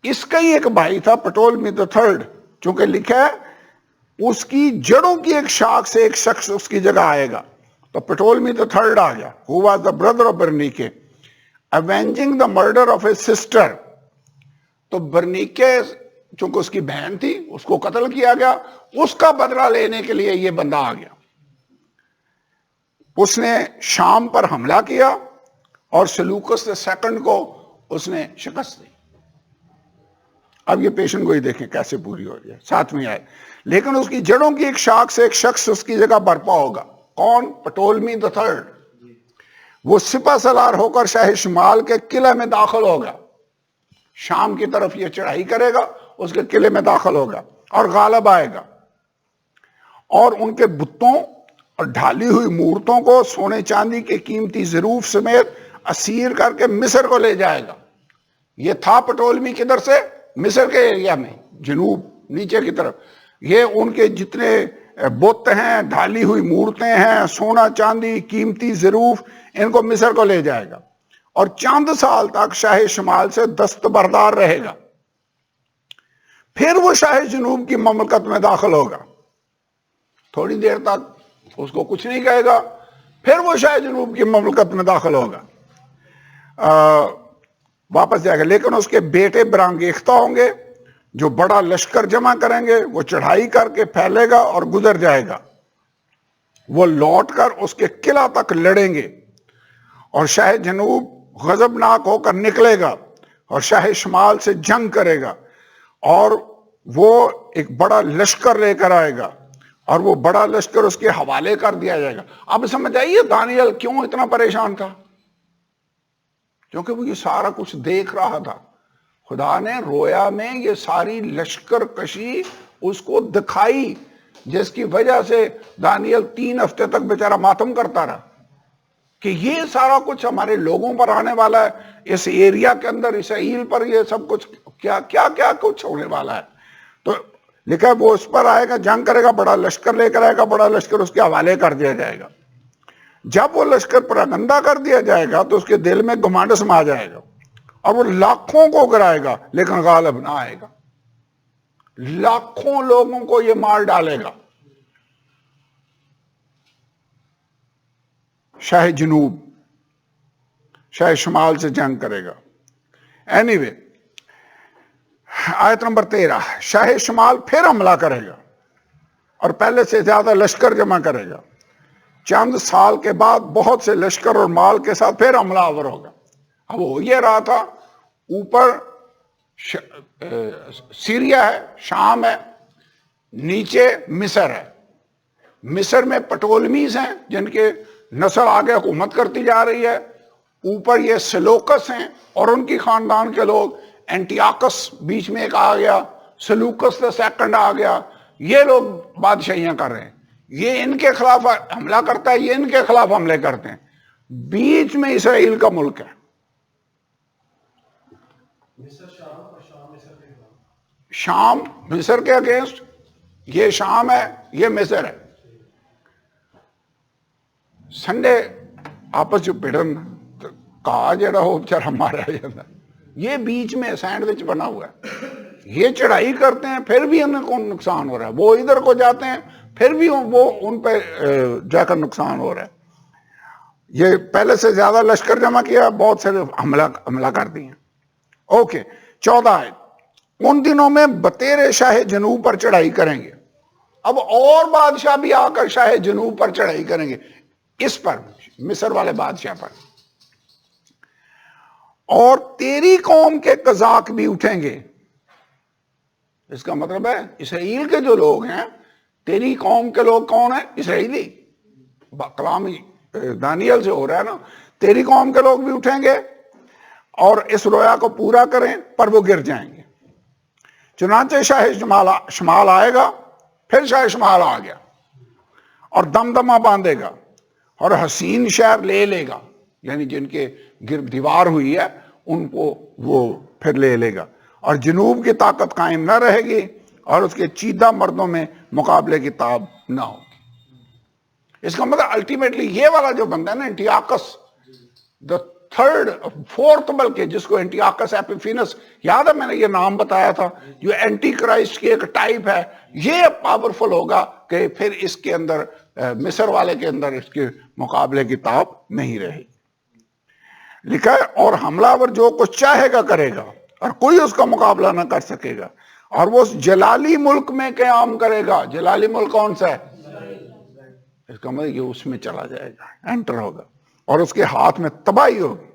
Speaker 1: اس کا ہی ایک بھائی تھا پٹولمی دا تھرڈ، چونکہ لکھا ہے اس کی جڑوں کی ایک شاخ سے ایک شخص اس کی جگہ آئے گا. تو پٹولمی دا تھرڈ آ گیا. who was the brother of برنیکے avenging the murder of his sister. تو برنیکے چونکہ اس کی بہن تھی، اس کو قتل کیا گیا، اس کا بدلہ لینے کے لیے یہ بندہ آ گیا. اس نے شام پر حملہ کیا اور سلوکس سیکنڈ کو اس نے شکست دی. اب یہ پیشن گوئی دیکھیں کیسے پوری ہو رہی ہے. 7ویں آیت. لیکن اس کی جڑوں کی ایک شاخ سے ایک شخص اس کی جگہ برپا ہوگا. کون؟ پٹولمی دا تھرڈ. وہ سپہ سالار ہو کر شاہ شمال کے قلعے میں داخل ہوگا. شام کی طرف یہ چڑھائی کرے گا، اس کے قلعے میں داخل ہوگا اور غالب آئے گا، اور ان کے بتوں اور ڈھالی ہوئی مورتوں کو سونے چاندی کے قیمتی ظروف سمیت اسیر کر کے مصر کو لے جائے گا. یہ تھا پٹولمی کدھر سے؟ مصر کے ایریا میں، جنوب نیچے کی طرف. یہ ان کے جتنے بت ہیں، ڈھالی ہوئی مورتیں ہیں، سونا چاندی قیمتی ظروف، ان کو مصر کو لے جائے گا اور چند سال تک شاہ شمال سے دستبردار رہے گا. پھر وہ شاہ جنوب کی مملکت میں داخل ہوگا. تھوڑی دیر تک اس کو کچھ نہیں کہے گا، پھر وہ شاہ جنوب کی مملکت میں داخل ہوگا، واپس جائے گا. لیکن اس کے بیٹے برانگیختہ ہوں گے جو بڑا لشکر جمع کریں گے. وہ چڑھائی کر کے پھیلے گا اور گزر جائے گا. وہ لوٹ کر اس کے قلعہ تک لڑیں گے اور شاہ جنوب غضبناک ہو کر نکلے گا اور شاہ شمال سے جنگ کرے گا، اور وہ ایک بڑا لشکر لے کر آئے گا اور وہ بڑا لشکر اس کے حوالے کر دیا جائے گا. اب سمجھ آئیے دانیال کیوں اتنا پریشان تھا؟ کیونکہ وہ یہ سارا کچھ دیکھ رہا تھا. خدا نے رویا میں یہ ساری لشکر کشی اس کو دکھائی، جس کی وجہ سے دانیال 3 ہفتے تک بیچارہ ماتم کرتا رہا کہ یہ سارا کچھ ہمارے لوگوں پر آنے والا ہے، اس ایریا کے اندر اسرائیل پر یہ سب کچھ کیا کیا کیا کچھ ہونے والا ہے. تو لکھا وہ اس پر آئے گا، جنگ کرے گا، بڑا لشکر لے کر آئے گا، بڑا لشکر اس کے حوالے کر دیا جائے گا. جب وہ لشکر پراگندہ کر دیا جائے گا تو اس کے دل میں گھمنڈ سما جائے گا اور وہ لاکھوں کو گرائے گا لیکن غالب نہ آئے گا. لاکھوں لوگوں کو یہ مار ڈالے گا. شاہ جنوب شاہ شمال سے جنگ کرے گا. اینی آیت نمبر 13. شاہ شمال پھر حملہ کرے گا اور پہلے سے زیادہ لشکر جمع کرے گا. چند سال کے بعد بہت سے لشکر اور مال کے ساتھ پھر حملہ آور ہوگا. اب ہو یہ رہا تھا، اوپر سیریا ہے، شام ہے، نیچے مصر ہے. مصر میں پٹولمیز ہیں جن کے نسل آگے حکومت کرتی جا رہی ہے. اوپر یہ سلوکس ہیں اور ان کی خاندان کے لوگ. اینٹیاکس بیچ میں ایک آ گیا، سلوکس دا سیکنڈ آ گیا. یہ لوگ بادشاہیاں کر رہے ہیں. یہ ان کے خلاف حملہ کرتا ہے، یہ ان کے خلاف حملے کرتے ہیں. بیچ میں اسرائیل کا ملک ہے. شام مصر کے اگینسٹ، یہ شام ہے، یہ مصر ہے. سنڈے آپس جو پڑھن کہا جڑا ہو بچارا مارا جاتا ہے. یہ بیچ میں سینڈوچ بنا ہوا ہے. یہ چڑھائی کرتے ہیں پھر بھی ان کو نقصان ہو رہا ہے، وہ ادھر کو جاتے ہیں پھر بھی وہ ان پہ جا کر نقصان ہو رہا ہے. یہ پہلے سے زیادہ لشکر جمع کیا، بہت سے حملہ کر دیے. اوکے 14 آیت. ان دنوں میں بطیر شاہ جنوب پر چڑھائی کریں گے. اب اور بادشاہ بھی آ کر شاہ جنوب پر چڑھائی کریں گے، اس پر مصر والے بادشاہ پر، اور تیری قوم کے قذاق بھی اٹھیں گے۔ اس کا مطلب ہے اسرائیل کے جو لوگ ہیں، تیری قوم کے لوگ کون ہیں؟ اسرائیلی، کلام دانیل سے ہو رہا ہے نا، تیری قوم کے لوگ بھی اٹھیں گے اور اس رویا کو پورا کریں، پر وہ گر جائیں گے۔ چنانچہ شاہ شمال آئے گا، پھر شاہ شمال آ گیا اور دمدمہ باندھے گا اور حسین شہر لے لے گا، یعنی جن کے گرد دیوار ہوئی ہے ان کو وہ پھر لے لے گا، اور جنوب کی طاقت قائم نہ رہے گی اور اس کے چیدہ مردوں میں مقابلے کی تاب نہ ہوگی۔ اس کا مطلب الٹیمیٹلی یہ والا جو بندہ ہے نا، انٹیاکس دا تھرڈ، فورتھ، بلکہ جس کو انٹیاکس ایپیفینس، یاد ہے میں نے یہ نام بتایا تھا، جو اینٹی کرائسٹ کی ایک ٹائپ ہے، یہ پاورفل ہوگا کہ پھر اس کے اندر مصر والے کے اندر اس کے مقابلے کی تاب نہیں رہے گی۔ لکھا ہے اور حملہ آور جو کچھ چاہے گا کرے گا اور کوئی اس کا مقابلہ نہ کر سکے گا، اور وہ اس جلالی ملک میں قیام کرے گا۔ جلالی ملک کون سا ہے؟ اس کا مطلب یہ اس میں چلا جائے گا، انٹر ہوگا، اور اس کے ہاتھ میں تباہی ہوگی،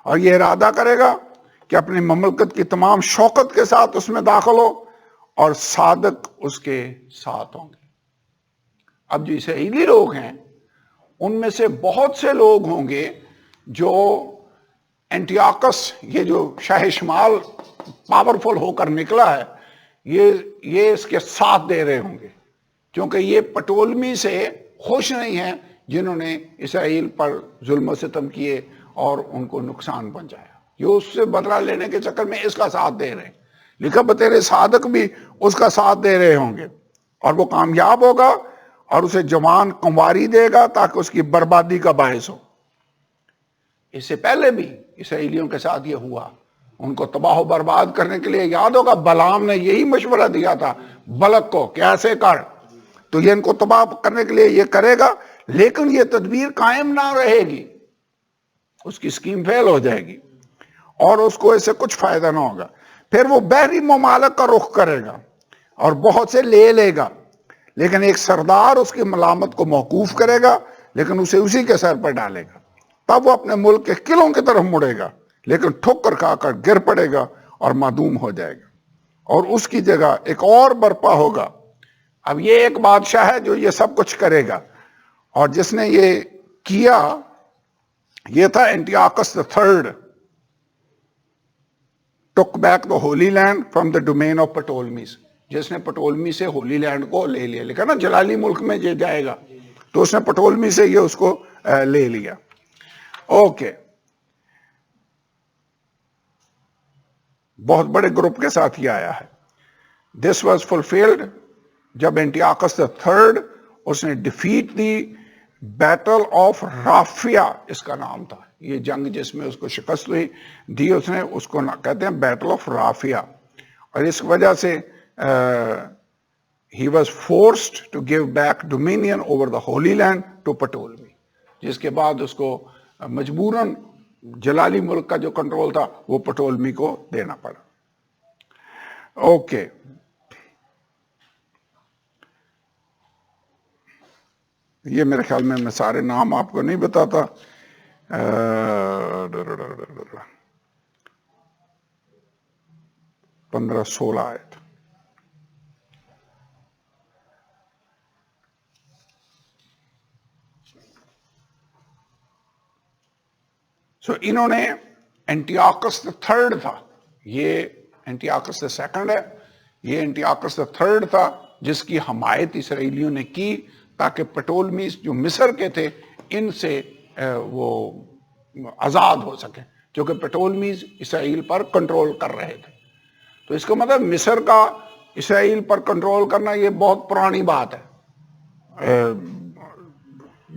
Speaker 1: اور یہ ارادہ کرے گا کہ اپنی مملکت کی تمام شوکت کے ساتھ اس میں داخل ہو، اور صادق اس کے ساتھ ہوں گے۔ اب جو اسرائیلی لوگ ہیں ان میں سے بہت سے لوگ ہوں گے جو اینٹیاکس، یہ جو شاہ شمال پاورفل ہو کر نکلا ہے، یہ اس کے ساتھ دے رہے ہوں گے، کیونکہ یہ پٹولمی سے خوش نہیں ہیں جنہوں نے اسرائیل پر ظلم و ستم کیے اور ان کو نقصان پہنچایا۔ یہ اس سے بدلہ لینے کے چکر میں اس کا ساتھ دے رہے ہیں۔ لکھا بتیرے صادق بھی اس کا ساتھ دے رہے ہوں گے، اور وہ کامیاب ہوگا اور اسے جوان کنواری دے گا تاکہ اس کی بربادی کا باعث ہو۔ اس سے پہلے بھی اسرائیلیوں کے ساتھ یہ ہوا، ان کو تباہ و برباد کرنے کے لیے، یاد ہوگا بلعام نے یہی مشورہ دیا تھا بلق کو کہ ایسے کر، تو یہ ان کو تباہ کرنے کے لیے یہ کرے گا، لیکن یہ تدبیر قائم نہ رہے گی، اس کی سکیم فیل ہو جائے گی اور اس کو اس سے کچھ فائدہ نہ ہوگا۔ پھر وہ بحری ممالک کا رخ کرے گا اور بہت سے لے لے گا، لیکن ایک سردار اس کی ملامت کو موقوف کرے گا، لیکن اسے اسی کے سر پر ڈالے گا۔ تب وہ اپنے ملک کے قلعوں کی طرف مڑے گا، لیکن ٹھوکر کھا کر گر پڑے گا اور معدوم ہو جائے گا، اور اس کی جگہ ایک اور برپا ہوگا۔ اب یہ ایک بادشاہ ہے جو یہ سب کچھ کرے گا، اور جس نے یہ کیا یہ تھا اینٹیاکس the third took back the holy land from the domain of Ptolemies، جس نے پٹولمی سے ہولی لینڈ کو لے لیا۔ لکھا نا جلالی ملک میں یہ جائے گا، تو اس نے پٹولمی سے یہ اس کو لے لیا۔ اوکے، بہت بڑے گروپ کے ساتھ یہ آیا ہے۔ دس واز فلفلڈ جب اینٹیاکس the third اس نے defeat the battle of Raphia, اس کا نام تھا، یہ جنگ جس میں اس کو شکست ہوئی دی، اس نے اس کو کہتے ہیں بیٹل آف رافیہ، اور اس وجہ سے he was forced to give back dominion over the holy land to Ptolemy، جس کے بعد اس کو مجبوراً جلالی ملک کا جو کنٹرول تھا وہ پٹولمی کو دینا پڑا۔ اوکے، یہ میرے خیال میں سارے نام آپ کو نہیں بتاتا۔ 15-16 آیت۔ سو انہوں نے اینٹیاکس the third تھا، یہ اینٹیاکس the second ہے، یہ اینٹیاکس the third تھا جس کی حمایت اسرائیلیوں نے کی تاکہ پٹولمیز جو مصر کے تھے ان سے وہ آزاد ہو سکیں، کیونکہ پٹولمیز اسرائیل پر کنٹرول کر رہے تھے۔ تو اس کا مطلب مصر کا اسرائیل پر کنٹرول کرنا یہ بہت پرانی بات ہے،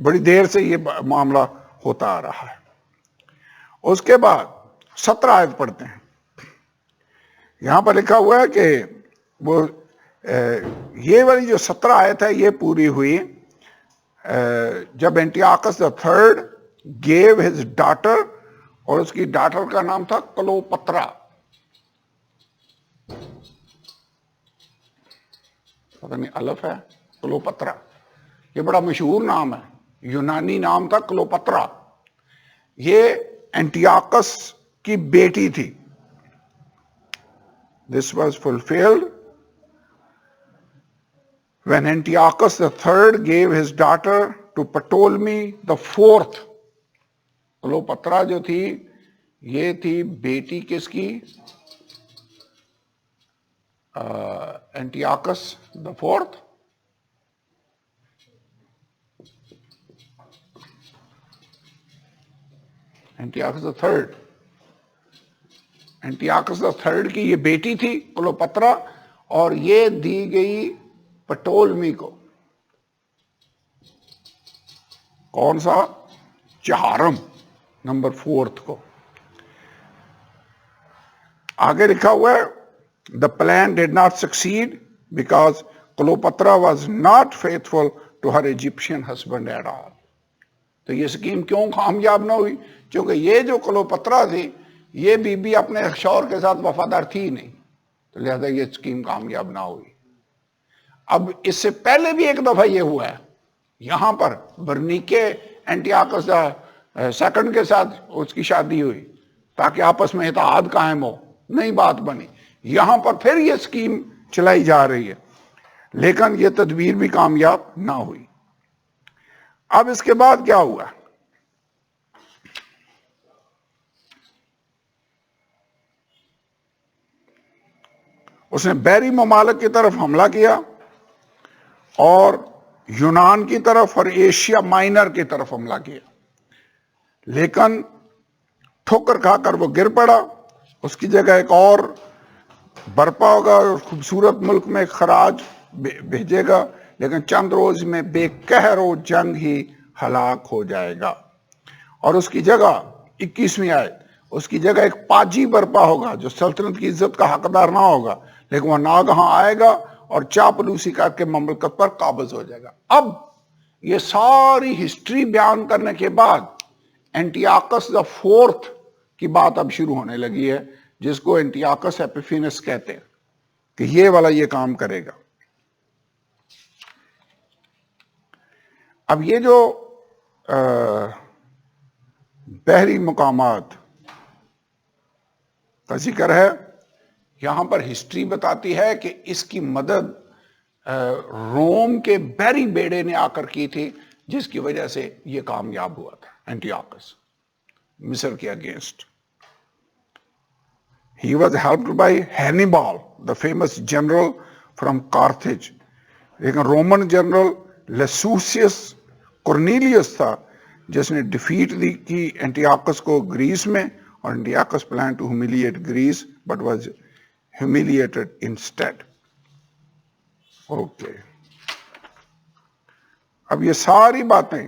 Speaker 1: بڑی دیر سے یہ معاملہ ہوتا آ رہا ہے۔ اس کے بعد 17 آیت پڑھتے ہیں۔ یہاں پر لکھا ہوا ہے کہ وہ یہ والی جو 17 آیت ہے یہ پوری ہوئی جب اینٹیاکس the third gave his daughter، اور اس کی ڈاٹر کا نام تھا کلوپترا۔ پتہ نہیں الف ہے، کلوپترا، یہ بڑا مشہور نام ہے، یونانی نام تھا کلوپترا. یہ اینٹیاکس کی بیٹی تھی. This was fulfilled when Antiochus III gave his daughter to Ptolemy the fourth. کلوپترا جو تھی یہ تھی بیٹی کس کی؟ اینٹیاکس the fourth. اینٹیاکس the third. اینٹیاکس the third کی یہ بیٹی تھی کلوپترا، اور یہ دی گئی پٹولمی کو. کون سا؟ چہارم، نمبر 4 کو. آگے لکھا ہوا ہے the plan did not succeed because Cleopatra was not faithful to her Egyptian husband at all. تو یہ سکیم کیوں کامیاب نہ ہوئی؟ کیونکہ یہ جو کلوپترا تھی یہ بی بی اپنے شوہر کے ساتھ وفادار تھی نہیں، تو لہذا یہ سکیم کامیاب نہ ہوئی. اب اس سے پہلے بھی ایک دفعہ یہ ہوا ہے، یہاں پر برنیکے اینٹیاکس سیکنڈ کے ساتھ اس کی شادی ہوئی تاکہ آپس میں اتحاد قائم ہو، نئی بات بنی. یہاں پر پھر یہ سکیم چلائی جا رہی ہے، لیکن یہ تدبیر بھی کامیاب نہ ہوئی. اب اس کے بعد کیا ہوا؟ اس نے بحری ممالک کی طرف حملہ کیا اور یونان کی طرف اور ایشیا مائنر کی طرف حملہ کیا، لیکن ٹھوکر کھا کر وہ گر پڑا. اس کی جگہ ایک اور برپا ہوگا اور خوبصورت ملک میں خراج بھیجے گا، لیکن چند روز میں بے قہر و جنگ ہی ہلاک ہو جائے گا. اور اس کی جگہ 21ویں آیت، اس کی جگہ ایک پاجی برپا ہوگا جو سلطنت کی عزت کا حقدار نہ ہوگا، لیکن وہ ناگہاں آئے گا اور چاپلوسی کر کے مملکت پر قابض ہو جائے گا. اب یہ ساری ہسٹری بیان کرنے کے بعد اینٹیاکس the fourth کی بات اب شروع ہونے لگی ہے، جس کو اینٹیاکس ایپیفینس کہتے ہیں کہ یہ والا یہ کام کرے گا. اب یہ جو بحری مقامات کا ذکر ہے، یہاں پر ہسٹری بتاتی ہے کہ اس کی مدد روم کے بحری بیڑے نے آ کر کی تھی، جس کی وجہ سے یہ کامیاب ہوا تھا اینٹیاکس مصر کے against. He was helped by Hannibal, the famous general from Carthage. لیکن رومن جنرل لیسوسیس کورنیلیس تھا جس نے ڈیفیٹ دی کی اینٹیاکس کو گریس میں، اور Antiochus plan to humiliate Greece but was humiliated instead. Okay, اب یہ ساری باتیں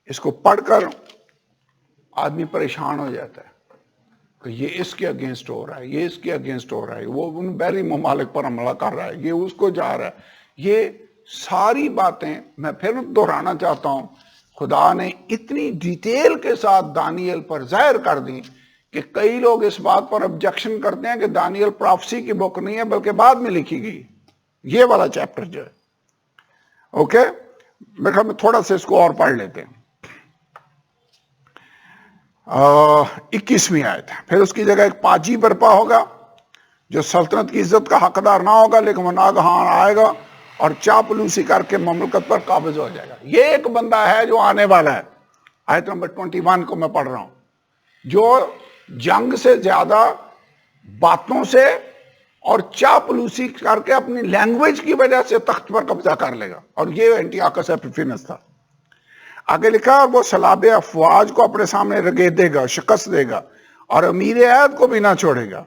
Speaker 1: اس کو پڑھ کر آدمی پریشان ہو جاتا ہے کہ یہ اس کے اگینسٹ ہو رہا ہے، یہ اس کے اگینسٹ ہو رہا ہے، وہ ان بحری ممالک پر حملہ کر رہا ہے، یہ اس کو جا رہا ہے. یہ ساری باتیں میں پھر دہرانا چاہتا ہوں، خدا نے اتنی ڈیٹیل کے ساتھ دانیل پر ظاہر کر دی کہ کئی لوگ اس بات پر آبجیکشن کرتے ہیں کہ دانیل پروفیسی کی بک نہیں ہے بلکہ بعد میں لکھی گئی یہ والا چیپٹر جو ہے. اوکے، میرے خیال میں تھوڑا سا اس کو اور پڑھ لیتے ہیں. 21ویں آیت، پھر اس کی جگہ ایک پاجی برپا ہوگا جو سلطنت کی عزت کا حقدار نہ ہوگا، لیکن وہ ناگہاں آئے گا اور چاپلوسی کر کے مملکت پر قابض ہو جائے گا. یہ ایک بندہ ہے جو آنے والا ہے. آیت نمبر 21 کو میں پڑھ رہا ہوں، جو جنگ سے زیادہ باتوں سے اور چاپلوسی کر کے اپنی لینگویج کی وجہ سے تخت پر قبضہ کر لے گا، اور یہ اینٹیاکس ایپیفینس تھا. آگے لکھا، وہ سلاب افواج کو اپنے سامنے رگیدے گا، شکست دے گا، اور امیر عہد کو بھی نہ چھوڑے گا.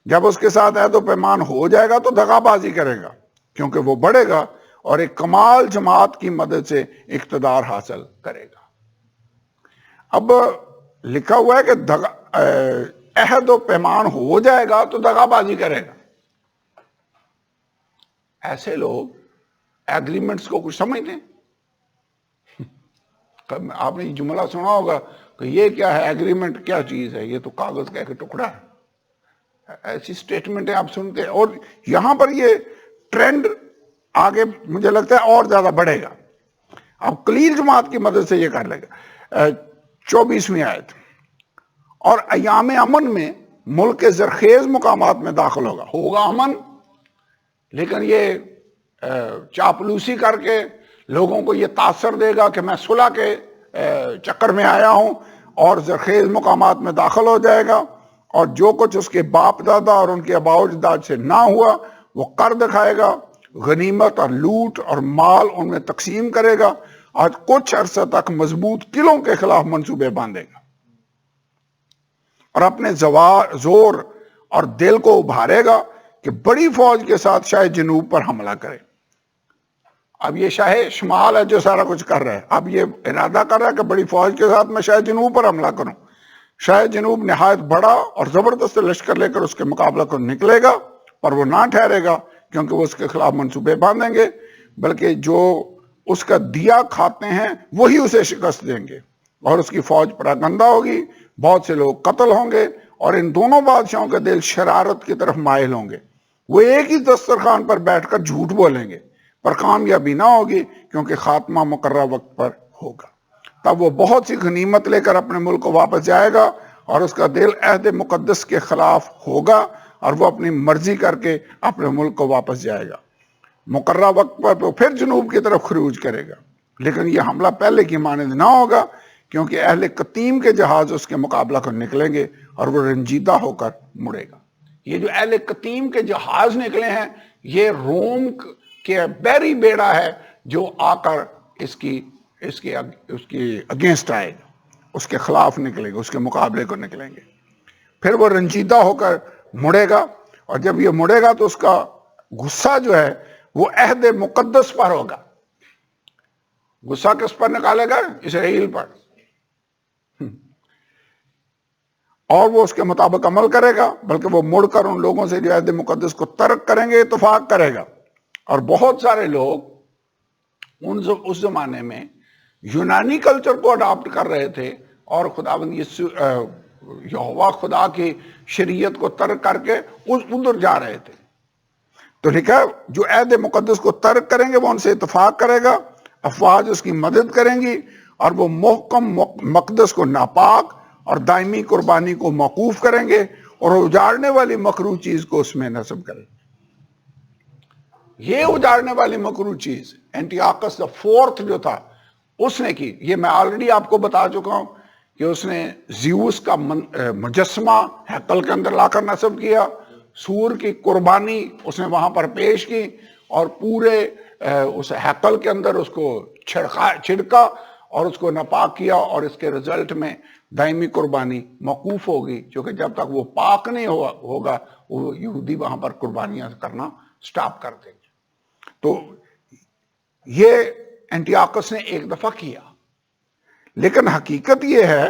Speaker 1: جب اس کے ساتھ عہد و پیمان ہو جائے گا تو دغا بازی کرے گا، کیونکہ وہ بڑھے گا اور ایک کمال جماعت کی مدد سے اقتدار حاصل کرے گا. اب لکھا ہوا ہے کہ عہد و پیمان ہو جائے گا تو دغا بازی کرے گا. ایسے لوگ ایگریمنٹس کو کچھ سمجھتے ہیں؟ آپ نے جملہ سنا ہوگا کہ یہ کیا ہے ایگریمنٹ، کیا چیز ہے، یہ تو کاغذ کا ایک ٹکڑا ہے. ایسی سٹیٹمنٹیں آپ سنتے ہیں، اور یہاں پر یہ ٹرینڈ آگے مجھے لگتا ہے اور زیادہ بڑھے گا. اب کلیل جماعت کی مدد سے یہ کر لے گا. 24ویں آیت، اور ایام امن میں ملک کے زرخیز مقامات میں داخل ہوگا امن، لیکن یہ چاپلوسی کر کے لوگوں کو یہ تاثر دے گا کہ میں صلح کے چکر میں آیا ہوں، اور زرخیز مقامات میں داخل ہو جائے گا، اور جو کچھ اس کے باپ دادا اور ان کے آباء و اجداد سے نہ ہوا وہ کر دکھائے گا، غنیمت اور لوٹ اور مال ان میں تقسیم کرے گا، اور کچھ عرصہ تک مضبوط قلعوں کے خلاف منصوبے باندھے گا، اور اپنے زور اور دل کو ابھارے گا کہ بڑی فوج کے ساتھ شاہ جنوب پر حملہ کرے. اب یہ شاہ شمال ہے جو سارا کچھ کر رہا ہے، اب یہ ارادہ کر رہا ہے کہ بڑی فوج کے ساتھ میں شاہ جنوب پر حملہ کروں. شاہ جنوب نہایت بڑا اور زبردست لشکر لے کر اس کے مقابلہ کو نکلے گا، پر وہ نہ ٹھہرے گا کیونکہ وہ اس کے خلاف منصوبے باندھیں گے، بلکہ جو اس کا دیا کھاتے ہیں وہی اسے شکست دیں گے، اور اس کی فوج پراگندہ ہوگی، بہت سے لوگ قتل ہوں گے، اور ان دونوں بادشاہوں کے دل شرارت کی طرف مائل ہوں گے. وہ ایک ہی دسترخوان پر بیٹھ کر جھوٹ بولیں گے، پر کامیابی نہ ہوگی کیونکہ خاتمہ مقررہ وقت پر ہوگا. تب وہ بہت سی غنیمت لے کر اپنے ملک کو واپس جائے گا، اور اس کا دل عہد مقدس کے خلاف ہوگا، اور وہ اپنی مرضی کر کے اپنے ملک کو واپس جائے گا. مقررہ وقت پر وہ پھر جنوب کی طرف خروج کرے گا، لیکن یہ حملہ پہلے کی مانند نہ ہوگا، کیونکہ اہل قتیم کے جہاز اس کے مقابلہ کو نکلیں گے اور وہ رنجیدہ ہو کر مڑے گا. یہ جو اہل قتیم کے جہاز نکلے ہیں، یہ روم کے بحری بیڑا ہے جو آ کر اس کی اگینسٹ آئے گا، اس کے خلاف نکلے گا، اس کے مقابلے کو نکلیں گے. پھر وہ رنجیدہ ہو کر مڑے گا، اور جب یہ مڑے گا تو اس کا غصہ جو ہے وہ عہد مقدس پر ہوگا. غصہ کس پر نکالے گا؟ اسرائیل پر. اور وہ اس کے مطابق عمل کرے گا، بلکہ وہ مڑ کر ان لوگوں سے جو عہد مقدس کو ترک کریں گے اتفاق کرے گا. اور بہت سارے لوگ اس زمانے میں یونانی کلچر کو اڈاپٹ کر رہے تھے، اور خداوند یہوہ خدا کی شریعت کو ترک کر کے ادھر جا رہے تھے. تو لکھا جو عہد مقدس کو ترک کریں گے وہ ان سے اتفاق کرے گا، افواج اس کی مدد کریں گی، اور وہ محکم مقدس کو ناپاک اور دائمی قربانی کو موقوف کریں گے، اور اجاڑنے والی مکروہ چیز کو اس میں نصب کریں گے. یہ اجاڑنے والی مکروہ چیز اینٹیاکس فورتھ جو تھا اس نے کی. یہ میں آلریڈی آپ کو بتا چکا ہوں کہ اس نے زیوس کا مجسمہ ہیکل کے اندر لا کر نصب کیا، سور کی قربانی اس نے وہاں پر پیش کی، اور پورے اس ہیکل کے اندر اس کو چھڑکا اور اس کو ناپاک کیا، اور اس کے رزلٹ میں دائمی قربانی موقوف ہوگی، کیونکہ جب تک وہ پاک نہیں ہوگا وہ یہودی وہاں پر قربانیاں کرنا سٹاپ کر دیں گے. تو یہ اینٹیاکس نے ایک دفعہ کیا، لیکن حقیقت یہ ہے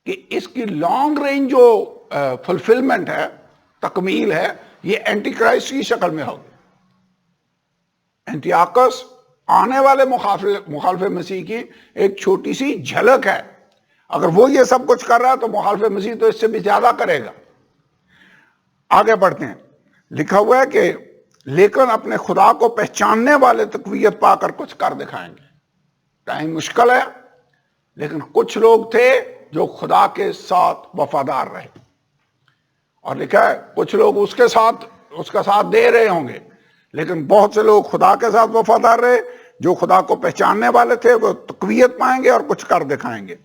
Speaker 1: کہ اس کی لانگ رینج جو فلفلمنٹ ہے، تکمیل ہے، یہ اینٹی کرائسٹ کی شکل میں ہوگی. اینٹیاکس آنے والے مخالف مسیح کی ایک چھوٹی سی جھلک ہے. اگر وہ یہ سب کچھ کر رہا ہے تو مخالف مسیح تو اس سے بھی زیادہ کرے گا. آگے بڑھتے ہیں. لکھا ہوا ہے کہ لیکن اپنے خدا کو پہچاننے والے تقویت پا کر کچھ کر دکھائیں گے. ٹائم مشکل ہے، لیکن کچھ لوگ تھے جو خدا کے ساتھ وفادار رہے، اور لکھا ہے کچھ لوگ اس کا ساتھ دے رہے ہوں گے، لیکن بہت سے لوگ خدا کے ساتھ وفادار رہے. جو خدا کو پہچاننے والے تھے وہ تقویت پائیں گے اور کچھ کر دکھائیں گے،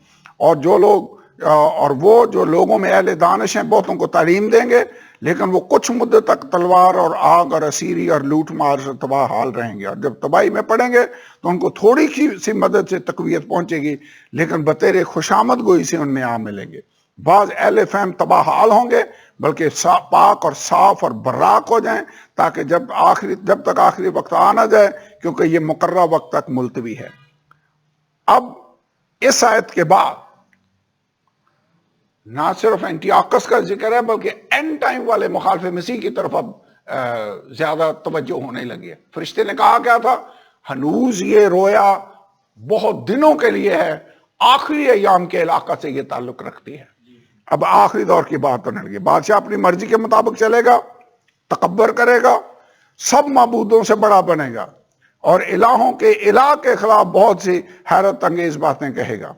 Speaker 1: اور وہ جو لوگوں میں اہل دانش ہیں بہتوں کو تعلیم دیں گے، لیکن وہ کچھ مدت تک تلوار اور آگ اور اسیری اور لوٹ مار سے تباہ حال رہیں گے. اور جب تباہی میں پڑیں گے تو ان کو تھوڑی سی مدد سے تقویت پہنچے گی، لیکن بطور خوشامد گوئی سے ان میں آ ملیں گے. بعض اہل فہم تباہ حال ہوں گے، بلکہ پاک اور صاف اور براق ہو جائیں، تاکہ جب تک آخری وقت آ نہ جائے، کیونکہ یہ مقررہ وقت تک ملتوی ہے. اب اس آیت کے بعد نہ صرف اینٹیاکس کا ذکر ہے، بلکہ اینڈ ٹائم والے مخالف مسیح کی طرف اب زیادہ توجہ ہونے لگی ہے. فرشتے نے کہا کیا تھا؟ ہنوز یہ رویا بہت دنوں کے لیے ہے، آخری ایام کے علاقہ سے یہ تعلق رکھتی ہے. اب آخری دور کی بات ہونے لگی. بادشاہ اپنی مرضی کے مطابق چلے گا, تکبر کرے گا, سب معبودوں سے بڑا بنے گا, اور الہوں کے الہ کے خلاف بہت سی حیرت انگیز باتیں کہے گا.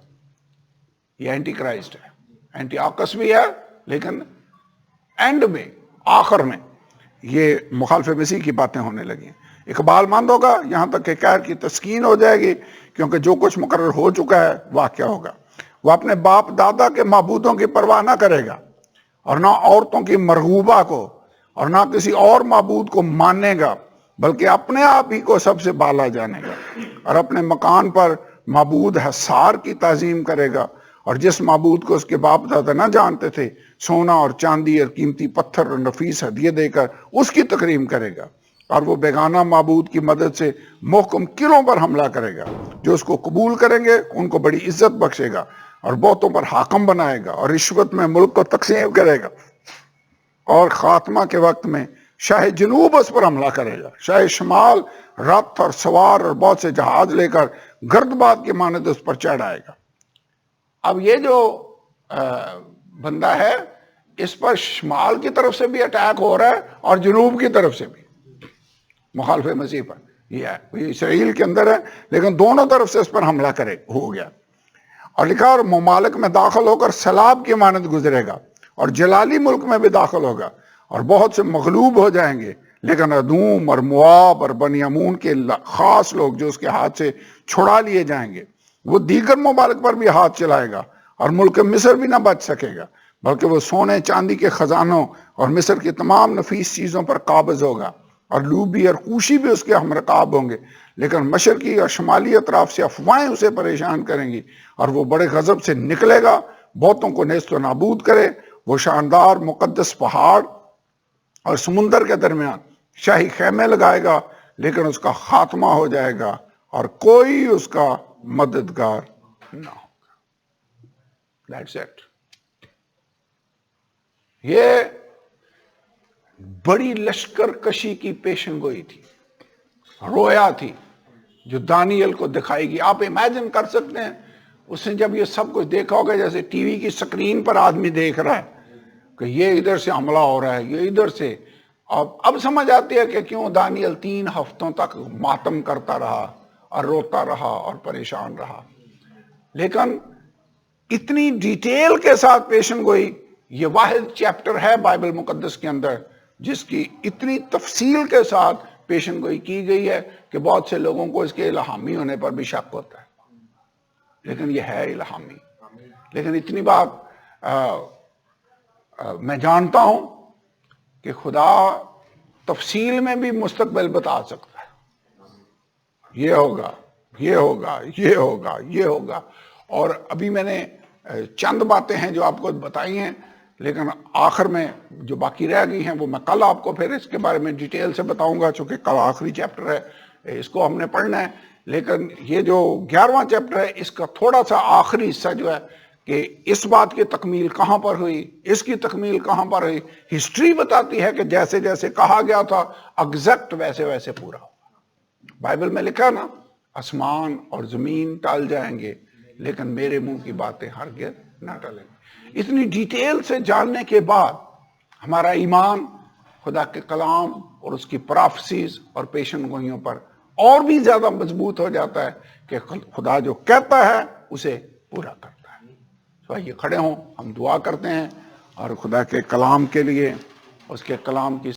Speaker 1: یہ اینٹی کرائسٹ ہے, اینٹی آکس بھی ہے, لیکن اینڈ میں, آخر میں یہ مخالف مسیح کی باتیں ہونے لگی. اقبال مند ہوگا یہاں تک کہ قہر کی تسکین ہو جائے گی, کیونکہ جو کچھ مقرر ہو چکا ہے واقعہ ہوگا. وہ اپنے باپ دادا کے معبودوں کی پرواہ نہ کرے گا, اور نہ عورتوں کی مرغوبہ کو, اور نہ کسی اور معبود کو مانے گا, بلکہ اپنے آپ ہی کو سب سے بالا جانے گا, اور اپنے مکان پر معبود حصار کی تعظیم کرے گا, اور جس معبود کو اس کے باپ دادا نہ جانتے تھے سونا اور چاندی اور قیمتی پتھر اور نفیس ہدیے دے کر اس کی تکریم کرے گا. اور وہ بیگانہ معبود کی مدد سے محکم قلعوں پر حملہ کرے گا. جو اس کو قبول کریں گے ان کو بڑی عزت بخشے گا, اور بہتوں پر حاکم بنائے گا, اور رشوت میں ملک کو تقسیم کرے گا. اور خاتمہ کے وقت میں شاہ جنوب اس پر حملہ کرے گا, شاہ شمال رتھ اور سوار اور بہت سے جہاز لے کر گردباد کے مانند اس پر چڑھ آئے گا. اب یہ جو بندہ ہے اس پر شمال کی طرف سے بھی اٹیک ہو رہا ہے اور جنوب کی طرف سے بھی, مخالف مسیح پر. یہ اسرائیل کے اندر ہے لیکن دونوں طرف سے اس پر حملہ ہو گیا. اور لکھا, اور ممالک میں داخل ہو کر سیلاب کی مانند گزرے گا, اور جلالی ملک میں بھی داخل ہوگا, اور بہت سے مغلوب ہو جائیں گے. لیکن ادوم اور مواب اور بنی امون کے خاص لوگ جو اس کے ہاتھ سے چھڑا لیے جائیں گے, وہ دیگر ممالک پر بھی ہاتھ چلائے گا, اور ملک مصر بھی نہ بچ سکے گا, بلکہ وہ سونے چاندی کے خزانوں اور مصر کی تمام نفیس چیزوں پر قابض ہوگا, اور لوبی اور کوشی بھی اس کے ہم رکاب ہوں گے. لیکن مشرقی اور شمالی اطراف سے افواہیں اسے پریشان کریں گی, اور وہ بڑے غضب سے نکلے گا, بہتوں کو نیست و نابود کرے. وہ شاندار مقدس پہاڑ اور سمندر کے درمیان شاہی خیمے لگائے گا, لیکن اس کا خاتمہ ہو جائے گا, اور کوئی اس کا مددگار نہ ہوگا. That's it. یہ بڑی لشکر کشی کی پیشن گوئی تھی, رویا تھی جو دانیل کو دکھائی گی. آپ امیجن کر سکتے ہیں اس نے جب یہ سب کچھ دیکھا ہوگا جیسے ٹی وی کی سکرین پر آدمی دیکھ رہا ہے کہ یہ ادھر سے حملہ ہو رہا ہے, یہ ادھر سے. اب سمجھ آتی ہے کہ کیوں دانیل 3 ہفتوں تک ماتم کرتا رہا اور روتا رہا اور پریشان رہا. لیکن اتنی ڈیٹیل کے ساتھ پیشن گوئی, یہ واحد چیپٹر ہے بائبل مقدس کے اندر جس کی اتنی تفصیل کے ساتھ پیشن گوئی کی گئی ہے کہ بہت سے لوگوں کو اس کے الہامی ہونے پر بھی شک ہوتا ہے, لیکن یہ ہے الہامی. لیکن اتنی بات میں جانتا ہوں کہ خدا تفصیل میں بھی مستقبل بتا سکتا ہے, یہ ہوگا, یہ ہوگا, یہ ہوگا, یہ ہوگا. اور ابھی میں نے چند باتیں ہیں جو آپ کو بتائی ہیں, لیکن آخر میں جو باقی رہ گئی ہیں وہ میں کل آپ کو پھر اس کے بارے میں ڈیٹیل سے بتاؤں گا, چونکہ کل آخری چیپٹر ہے, اس کو ہم نے پڑھنا ہے. لیکن یہ جو 11واں چیپٹر ہے اس کا تھوڑا سا آخری حصہ جو ہے کہ اس بات کی تکمیل کہاں پر ہوئی, اس کی تکمیل کہاں پر ہوئی, ہسٹری بتاتی ہے کہ جیسے جیسے کہا گیا تھا ایگزیکٹ ویسے ویسے پورا ہوا. بائبل میں لکھا نا, آسمان اور زمین ٹل جائیں گے لیکن میرے منہ کی باتیں ہرگز نہ ٹلیں گی. اتنی ڈیٹیل سے جاننے کے بعد ہمارا ایمان خدا کے کلام اور اس کی پروفیسیز اور پیشن گوئیوں پر اور بھی زیادہ مضبوط ہو جاتا ہے کہ خدا جو کہتا ہے اسے پورا کرتا ہے. تو آئیے کھڑے ہوں, ہم دعا کرتے ہیں اور خدا کے کلام کے لیے, اس کے کلام کی